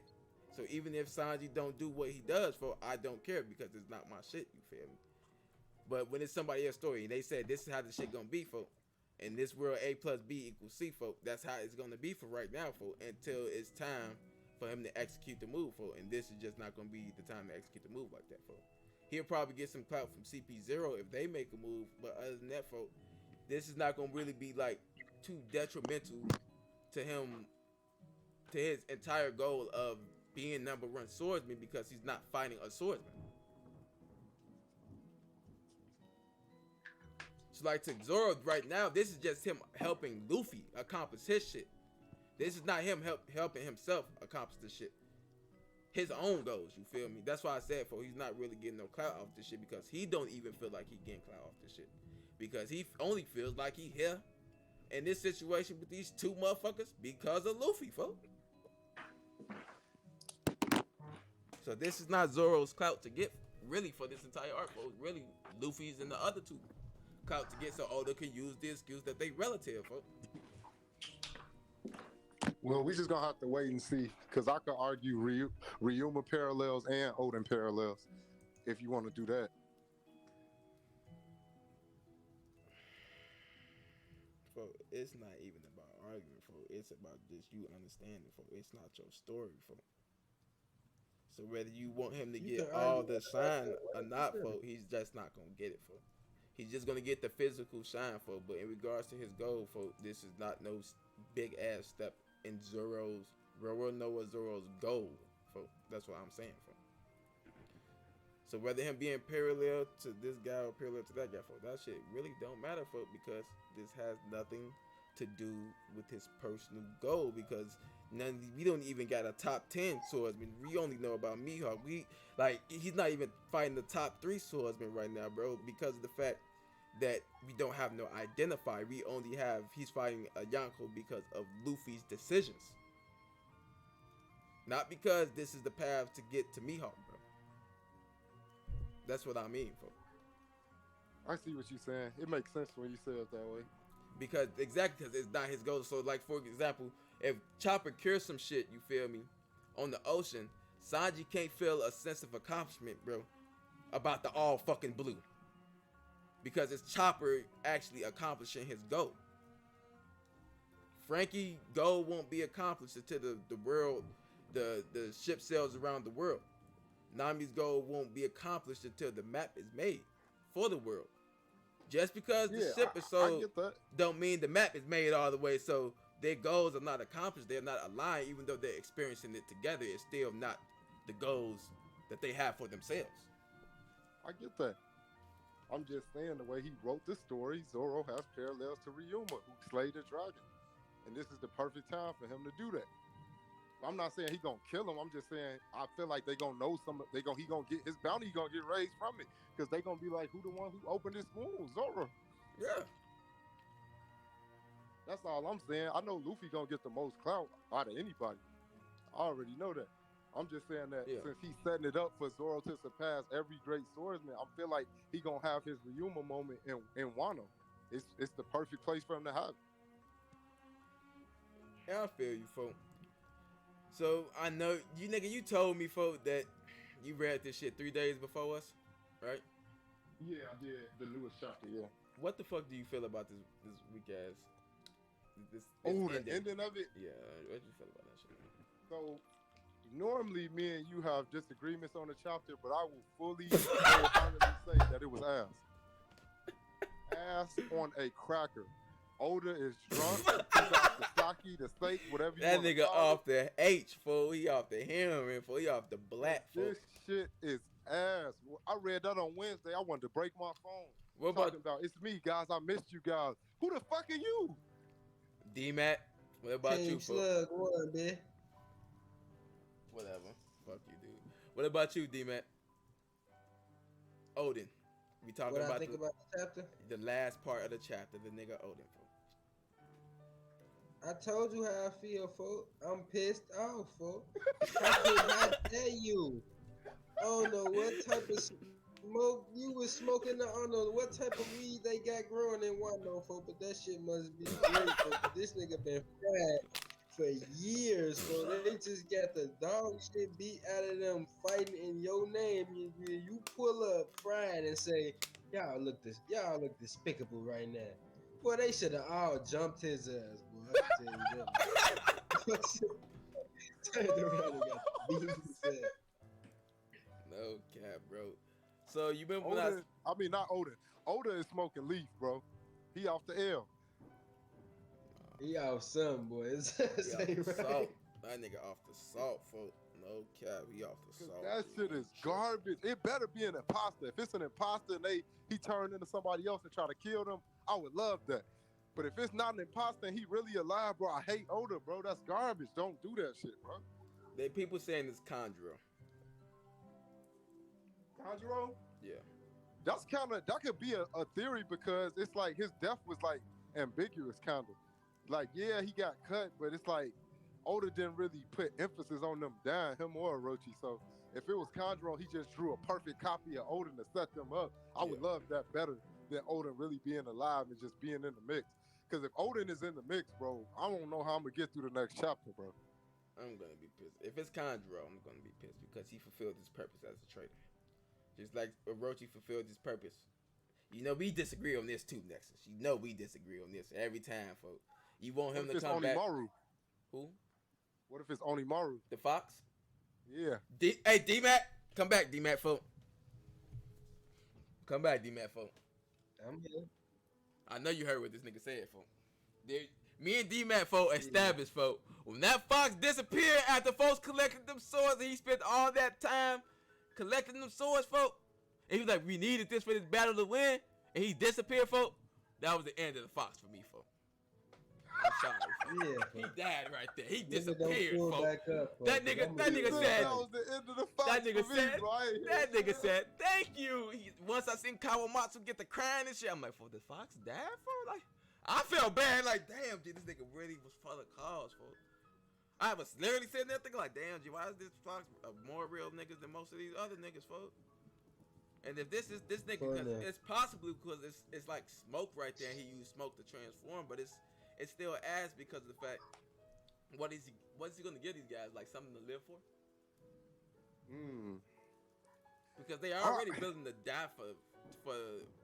So even if Sanji don't do what he does, folk, I don't care because it's not my shit, you feel me? But when it's somebody else's story and they said this is how the shit gonna be, folk, in this world A plus B equals C, folk, that's how it's gonna be for right now, folk, until it's time for him to execute the move, folk. And this is just not gonna be the time to execute the move like that, folk. He'll probably get some clout from CP0 if they make a move, but other than that, folk, this is not gonna really be like too detrimental to him, to his entire goal of being #1 swordsman, because he's not fighting a swordsman. So like to Zoro right now, this is just him helping Luffy accomplish his shit. This is not him helping himself accomplish the shit. His own goals, you feel me? That's why I said, he's not really getting no clout off this shit, because he don't even feel like he getting clout off this shit. Because he only feels like he here in this situation with these two motherfuckers because of Luffy, folks. So this is not Zoro's clout to get really for this entire arc, folks. Really, Luffy's and the other two clout to get, so Oda can use the excuse that they relative, folks. Well, we just gonna have to wait and see, because I could argue Ryuma parallels and Oden parallels if you want to do that. Folks, it's not even about arguing, folks. It's about just you understanding, folks. It's not your story, folks. So whether you want him to get all the shine or not, folks, he's just not gonna get it, folks. He's just gonna get the physical shine, folks. But in regards to his goal, folks, this is not no big ass step in Zoro's goal, folks. That's what I'm saying, folks. So whether him being parallel to this guy or parallel to that guy, folks, that shit really don't matter, folks, because this has nothing to do with his personal goal, because we don't even got a top 10 swordsman. We only know about Mihawk. He's not even fighting the top 3 swordsmen right now, bro, because of the fact that we don't have no identifier. We only have, he's fighting a Yonko because of Luffy's decisions. Not because this is the path to get to Mihawk, bro. That's what I mean, folks. I see what you're saying. It makes sense when you say it that way. Because it's not his goal. So, like, for example, if Chopper cures some shit, you feel me, on the ocean, Sanji can't feel a sense of accomplishment, bro, about the all fucking blue. Because it's Chopper actually accomplishing his goal. Frankie goal won't be accomplished until the world, the ship sails around the world. Nami's goal won't be accomplished until the map is made for the world. Just because the ship is sold don't mean the map is made all the way. So their goals are not accomplished. They're not aligned, even though they're experiencing it together. It's still not the goals that they have for themselves. I get that. I'm just saying the way he wrote this story, Zoro has parallels to Ryuma, who slayed the dragon. And this is the perfect time for him to do that. I'm not saying he gonna kill him. I'm just saying I feel like they gonna know some. He gonna get his bounty. Gonna get raised from it because they gonna be like, who the one who opened this wound? Zoro. Yeah. That's all I'm saying. I know Luffy gonna get the most clout out of anybody. I already know that. I'm just saying that since he's setting it up for Zoro to surpass every great swordsman, I feel like he gonna have his Ryuma moment in Wano. It's the perfect place for him to have it. Yeah, I feel you, folk. So I know you, nigga. You told me, folk, that you read this shit 3 days before us, right? Yeah, I did the newest chapter. Yeah. What the fuck do you feel about this weak ass? This the ending? Ending of it. Yeah. What do you feel about that shit? So normally, me and you have disagreements on the chapter, but I will fully wholeheartedly say that it was ass. Ass on a cracker. Oda is drunk. He got the sake, the steak, whatever you That want nigga off the H, fool. He off the heroin, fool. He off the black, fool. This shit is ass. I read that on Wednesday. I wanted to break my phone. What Talking about it's me, guys. I missed you guys. Who the fuck are you? D-Matt, what about you, fool? Slug one, man. Whatever. Fuck you, dude. What about you, D-Matt? Odin. We talking What about, I think about the chapter? the last part of the chapter, the nigga Odin, fool. I told you how I feel, folk. I'm pissed off, folk. How dare you? I don't know what type of smoke you was smoking. I don't know what type of weed they got growing in Wano, folk, but that shit must be great, folk. This nigga been fried for years, folk. They just got the dog shit beat out of them fighting in your name. You pull up fried and say, y'all look despicable right now. Boy, they should have all jumped his ass, boy. I can tell you that. Turned around and got beat his ass. No cap, bro. So you remember when Oda, I mean, not Oda. Oda is smoking leaf, bro. He off the L. He off some, boy. he off the salt. That nigga off the salt, folk. No cap, he off the salt. That shit is garbage. It better be an imposter. If it's an imposter and he turned into somebody else and try to kill them, I would love that. But if it's not an imposter and he really alive, bro, I hate Oda, bro. That's garbage. Don't do that shit, bro. They people saying it's Conjuro. Conjuro? Yeah. That's that could be a theory because it's like his death was like ambiguous, kind of. Like, yeah, he got cut, but it's like Oda didn't really put emphasis on them dying, him or Orochi. So if it was Conjuro, he just drew a perfect copy of Oda to set them up. I would love that better than Odin really being alive and just being in the mix. Because if Odin is in the mix, bro, I don't know how I'm going to get through the next chapter, bro. I'm going to be pissed. If it's Conjuro, I'm going to be pissed because he fulfilled his purpose as a traitor. Just like Orochi fulfilled his purpose. You know, we disagree on this too, Nexus. You know we disagree on this every time, folks. You want him to come back. Onimaru? Who? What if it's Onimaru? The Fox? Yeah. Hey, D-Matt. Come back, D-Matt, folk. Come back, D-Matt, folk. I'm here. I know you heard what this nigga said, folk. Me and D-Matt, folk, established, folk. When that Fox disappeared after folks collected them swords and he spent all that time collecting them swords, folk, and he was like, we needed this for this battle to win, and he disappeared, folk, that was the end of the Fox for me, folk. I'm sorry, folk. Yeah, He died right there. He Nigga disappeared, don't pull folk. back up, folk. That nigga said, That was the end of the Fox that nigga for me, said, bro. that nigga said, thank you. Once I seen Kawamatsu get the crying and shit, I'm like, for the Fox died, for? Like, I felt bad, like, damn, G, this nigga really was for the cause, folks. I was literally sitting there thinking like, damn, G, why is this Fox more real niggas than most of these other niggas, folks? And if this nigga, Funny. because it's possibly because it's like smoke right there. And he used smoke to transform, but it's still ass because of the fact what's he gonna give these guys, like something to live for? Because they already willing to die for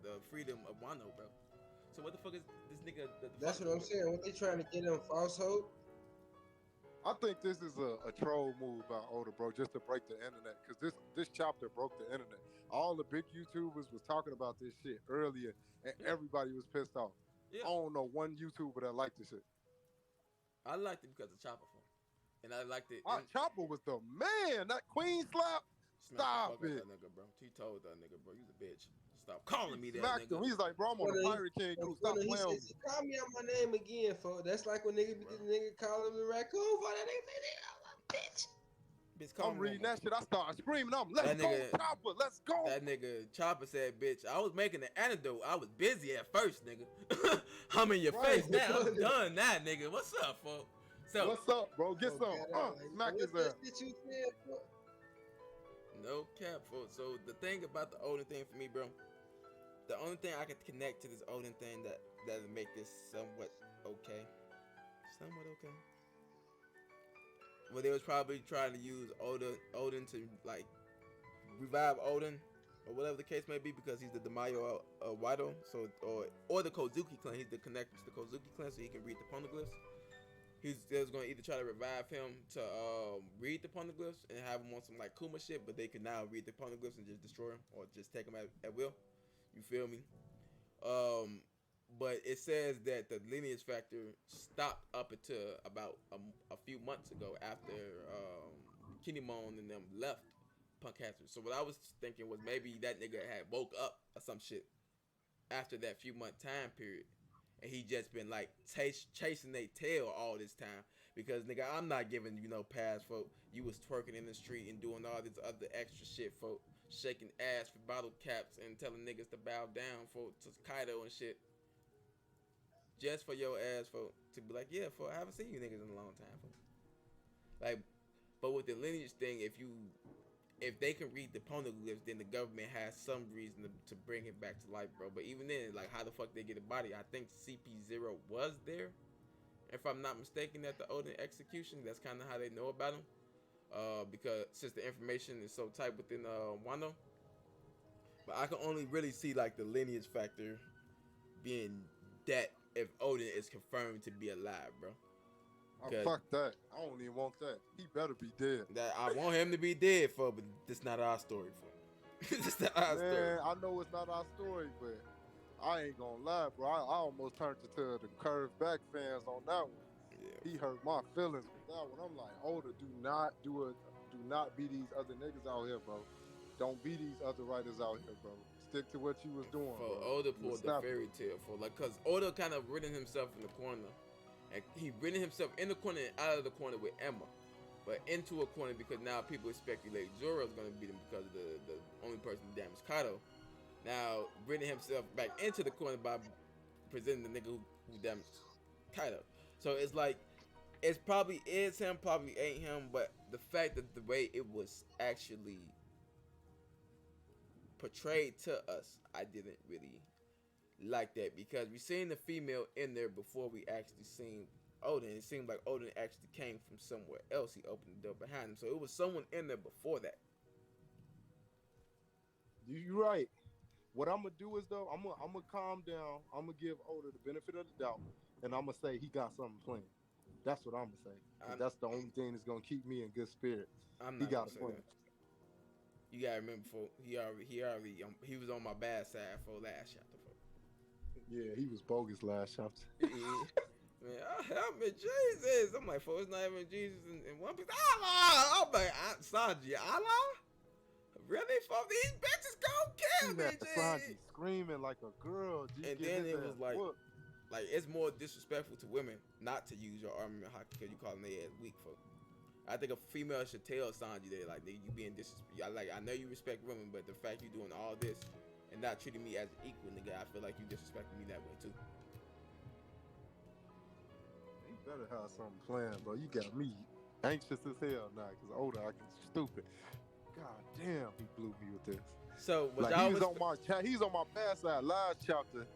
the freedom of Wano, bro. So what the fuck is this nigga? That's what I'm saying. What they trying to get him false hope? I think this is a troll move by Oda, bro, just to break the internet. Because this chapter broke the internet. All the big YouTubers was talking about this shit earlier, and everybody was pissed off. Yeah. I don't know one YouTuber that liked this shit. I liked it because of Chopper form, and I liked it. Chopper was the man. That Queen slap. Stop the fuck it. out that nigga, bro. He told that nigga, bro, you's a bitch. Stop calling me that Smacked nigga. him. He's like, bro, I'm on the Pirate King crew. Stop He playing with says, me. call me out my name again, folks. That's like when nigga call him the raccoon for that nigga, bitch. Bitch, call I'm me reading one that shit. I started screaming. Let's That go, nigga- Chopper. Let's go. That nigga Chopper said, bitch, I was making an antidote. I was busy at first, nigga. I'm in your Right. face now. I'm done now, nigga. What's up, folks? So, What's up, bro? Get some. Smack his ass. What you said, folks? no cap, folks. So the thing about the Odin thing for me, bro, the only thing I can connect to this Odin thing that'll make this somewhat okay. Well, they was probably trying to use Odin to like revive Odin or whatever the case may be, because he's the Damayo Wado, so or the Kozuki clan. He's the connector to the Kozuki clan, so he can read the poneglyphs. They was going to either try to revive him to read the poneglyphs and have him on some like Kuma shit, but they can now read the poneglyphs and just destroy him or just take him at will. You feel me? But it says that the lineage factor stopped up until about a few months ago after Kinemon and them left Punk Hazard. So what I was thinking was maybe that nigga had woke up or some shit after that few month time period, and he just been like chasing their tail all this time. Because nigga, I'm not giving you no pass, folk. You was twerking in the street and doing all this other extra shit, folk. Shaking ass for bottle caps and telling niggas to bow down for to Kaido and shit. Just for your ass, folk, to be like, yeah, folk, I haven't seen you niggas in a long time, folk. Like, but with the lineage thing, if they can read the poneglyphs, then the government has some reason to bring him back to life, bro. But even then, like, how the fuck they get a body? I think CP0 was there, if I'm not mistaken, at the Odin execution. That's kind of how they know about him. Because since the information is so tight within Wano. But I can only really see like the lineage factor being that if Odin is confirmed to be alive, bro. Fuck that. I don't even want that. He better be dead. That I want him to be dead for, but this not our story for. This not our story. Man, I know it's not our story, but I ain't gonna lie, bro. I almost turned to the curved back fans on that one. Yeah. He hurt my feelings with that one. I'm like, Oda, do not be these other niggas out here, bro. Don't be these other writers out here, bro. Stick to what you was doing. For bro. Oda pulled the fairy tale for like, cause Oda kind of ridden himself in the corner, and he ridden himself in the corner and out of the corner with Emma, but into a corner because now people speculate Zoro's gonna beat him because the only person who damaged Kaido. Now ridden himself back into the corner by presenting the nigga who damaged Kaido. So it's like, it's probably is him, probably ain't him, but the fact that the way it was actually portrayed to us, I didn't really like that, because we seen the female in there before we actually seen Odin. It seemed like Odin actually came from somewhere else. He opened the door behind him, so it was someone in there before that. You're right. What I'm gonna do is though, I'm gonna calm down. I'm gonna give Oda the benefit of the doubt, and I'm gonna say he got something planned. That's what I'm gonna say. That's the only thing that's gonna keep me in good spirits. He got a plan. You gotta remember, he was on my bad side for last chapter. Yeah, he was bogus last chapter. Man, help me, Jesus! I'm like, it's not even Jesus in One Piece. Allah! I'm like, Sanji, Allah? Really? For these bitches gon' kill me, Sanji screaming like a girl. And then it was like it's more disrespectful to women not to use your armament hockey because you call them their ass weak, folk. I think a female should tell Sanji that, like, nigga, you being disrespectful. Like, I know you respect women, but the fact you doing all this and not treating me as an equal, nigga, I feel like you disrespecting me that way too. You better have something planned, bro. You got me anxious as hell now because Oda acting stupid. God damn, he blew me with this. So Like he's on my bad side last chapter,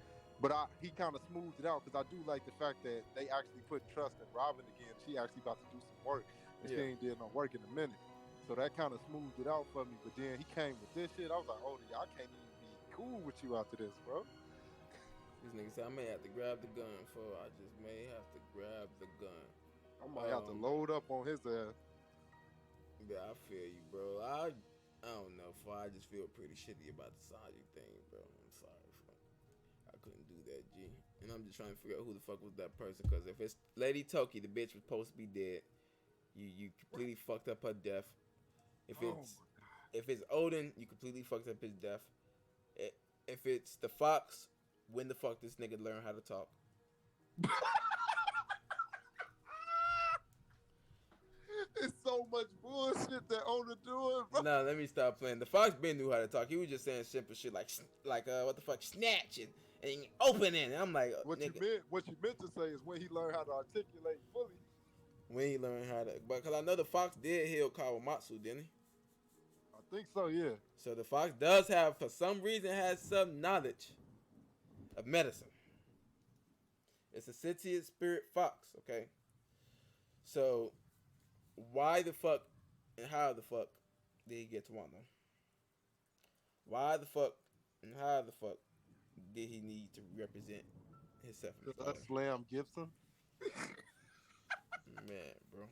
but he kind of smoothed it out because I do like the fact that they actually put trust in Robin again. She actually about to do some work, and she ain't did no work in a minute. So that kind of smoothed it out for me. But then he came with this shit. I was like, oh, I can't even be cool with you after this, bro. This nigga said I may have to grab the gun for. I just may have to grab the gun. I might have to load up on his ass. Yeah, I feel you, bro. I don't know, for I just feel pretty shitty about the Sanji thing, bro. I'm sorry, for I couldn't do that, G. And I'm just trying to figure out who the fuck was that person, because if it's Lady Toki, the bitch was supposed to be dead. You completely fucked up her death. If it's Odin, you completely fucked up his death. If it's the Fox, when the fuck this nigga learn how to talk? It's so much bullshit that Oda doing, bro. Nah, let me stop playing. The Fox Ben knew how to talk. He was just saying simple shit like what the fuck, snatch and open it. And I'm like, what nigga. you meant to say is when he learned how to articulate fully. When he learned how to, but because I know the Fox did heal Kawamatsu, didn't he? I think so, yeah. So the Fox does have, for some reason, has some knowledge of medicine. It's a sentient spirit fox, okay? So why the fuck and how the fuck did he get to Wano? Why the fuck and how the fuck did he need to represent himself? That's Slam Gibson. Man, bro,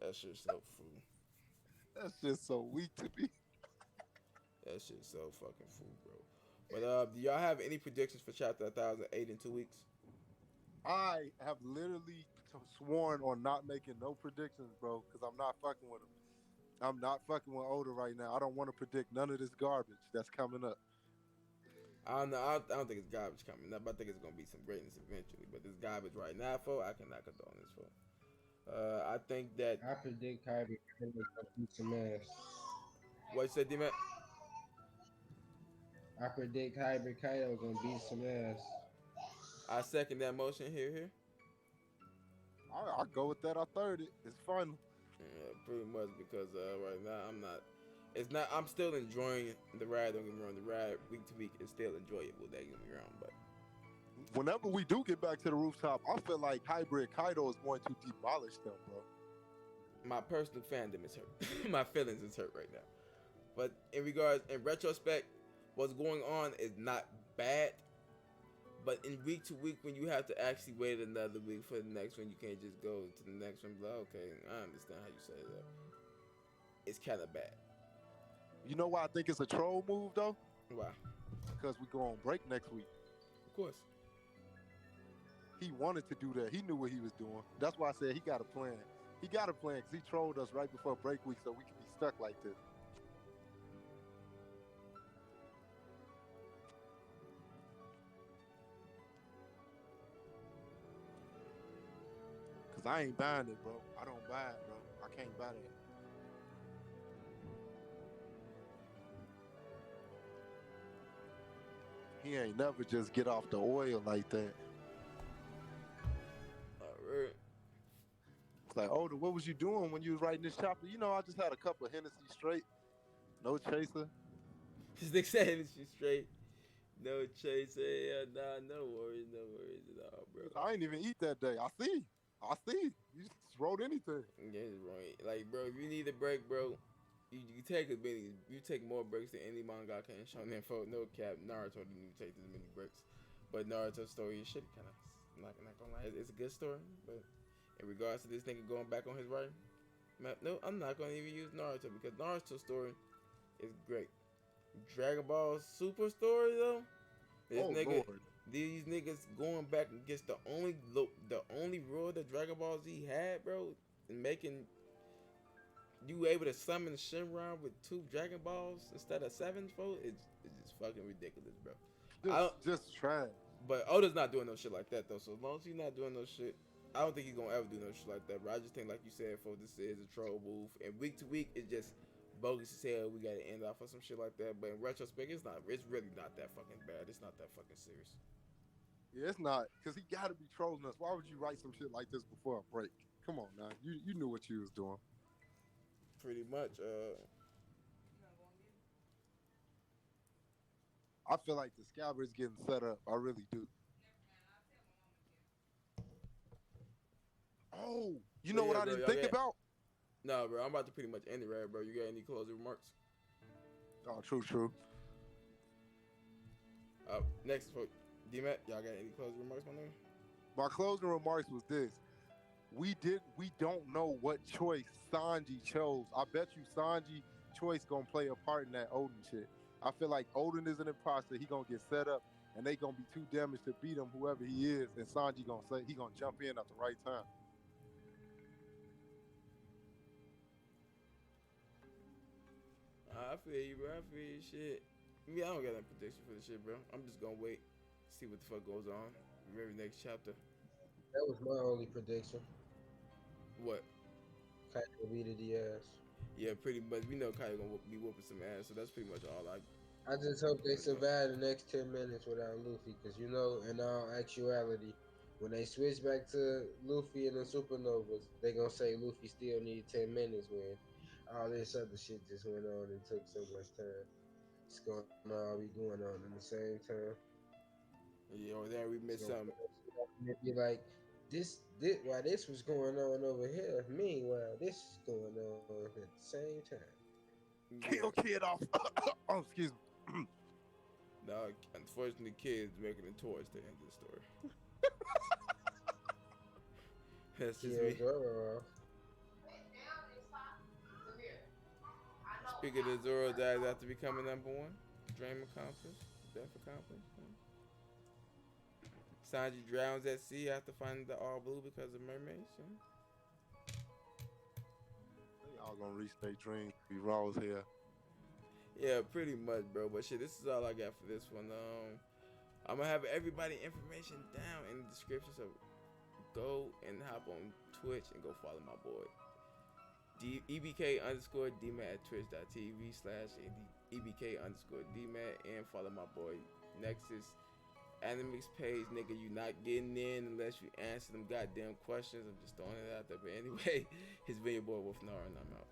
that shit's so fool. That's just so weak to me. That shit's so fucking fool, bro. But do y'all have any predictions for chapter 1008 in 2 weeks? I have literally sworn on not making no predictions, bro, because I'm not fucking with him. I'm not fucking with Oda right now. I don't want to predict none of this garbage that's coming up. I don't know. I don't think it's garbage coming up. I think it's gonna be some greatness eventually. But this garbage right now, for I cannot condone this for. I think that I predict Kyrie gonna beat some ass. What you said, D-Man? I predict Hybrid Kaido gonna beat some ass. I second that motion. Here. I'll go with that. I third it. It's final. Yeah, pretty much because right now I'm not. It's not. I'm still enjoying the ride. Don't get me wrong. The ride week to week is still enjoyable. Don't get me wrong, but whenever we do get back to the rooftop, I feel like Hybrid Kaido is going to demolish them, bro. My personal fandom is hurt. My feelings is hurt right now. But in retrospect, what's going on is not bad. But in week to week, when you have to actually wait another week for the next one, you can't just go to the next one. Like, okay, I understand how you say that. It's kind of bad. You know why I think it's a troll move, though? Why? Because we go on break next week. Of course. He wanted to do that. He knew what he was doing. That's why I said he got a plan. He got a plan because he trolled us right before break week so we can be stuck like this. Because I ain't buying it, bro. I don't buy it, bro. I can't buy that. He ain't never just get off the oil like that. Alright. It's like, Oda, what was you doing when you was writing this chapter? You know, I just had a couple of Hennessy straight. No chaser. This nigga said it's straight. No chaser. Yeah, nah, no worries at all, bro. I ain't even eat that day. I see. You just wrote anything. Yeah, right. Like, bro, if you need a break, bro, you take as many. You take more breaks than any mangaka in Shonen for no cap. Naruto didn't even take this many breaks, but Naruto's story is shitty, kind of. Not gonna lie, it's a good story, but in regards to this nigga going back on his writing, man, no, I'm not gonna even use Naruto because Naruto's story is great. Dragon Ball Super story though, Lord. these niggas going back against the only rule that Dragon Ball Z had, bro, and making you able to summon Shenron with 2 Dragon Balls instead of 7, folks. It's just fucking ridiculous, bro. Just trash. But Oda's not doing no shit like that though. So as long as he's not doing no shit, I don't think he's gonna ever do no shit like that. But I just think, like you said, folks, this is a troll move. And week to week, it's just bogus as hell. We gotta end off on some shit like that. But in retrospect, it's really not that fucking bad. It's not that fucking serious. Yeah, it's not, because he got to be trolling us. Why would you write some shit like this before a break? Come on, now. You knew what you was doing. Pretty much. I feel like the Scabbard's getting set up. I really do. Oh, you know what I didn't think about? No, bro, I'm about to pretty much end it, right, bro? You got any closing remarks? Oh, true. Next, D-Mac, y'all got any closing remarks, my nigga? My closing remarks was this. We don't know what choice Sanji chose. I bet you Sanji choice gonna play a part in that Odin shit. I feel like Odin is an imposter. He gonna get set up, and they gonna be too damaged to beat him, whoever he is. And Sanji gonna say he gonna jump in at the right time. I feel you, bro. I feel you, shit. Me, I don't got no prediction for this shit, bro. I'm just gonna wait, see what the fuck goes on. Maybe next chapter. That was my only prediction. What? Kite will beat the ass. Yeah, pretty much. We know Kai gonna be whooping some ass, so that's pretty much all I just hope they survive the next 10 minutes without Luffy, because you know, in all actuality, when they switch back to Luffy and the Supernovas, they gonna say Luffy still need 10 minutes when all this other shit just went on and took so much time. It's gonna all be going on in the same time. Yeah, or there we missed something. It'd be like, this while this was going on over here, meanwhile, this is going on at the same time. Kill kid off. Oh, excuse me. No, unfortunately, kids making it towards the end of the story. That's just me. Zoro. Speaking of Zoro dies after becoming number one, dream accomplished, death accomplished. Sanji drowns at sea after finding the all blue because of mermaids. They all gonna reach their dreams. Be Raws here. Yeah, pretty much, bro. But shit, this is all I got for this one. I'm gonna have everybody information down in the description, so go and hop on Twitch and go follow my boy EBK_DMAT at twitch.tv/EBK_DMAT, and follow my boy Nexus Animix page. Nigga, you not getting in unless you answer them goddamn questions. I'm just throwing it out there. But anyway, it's been your boy Wolf Nara, and I'm out.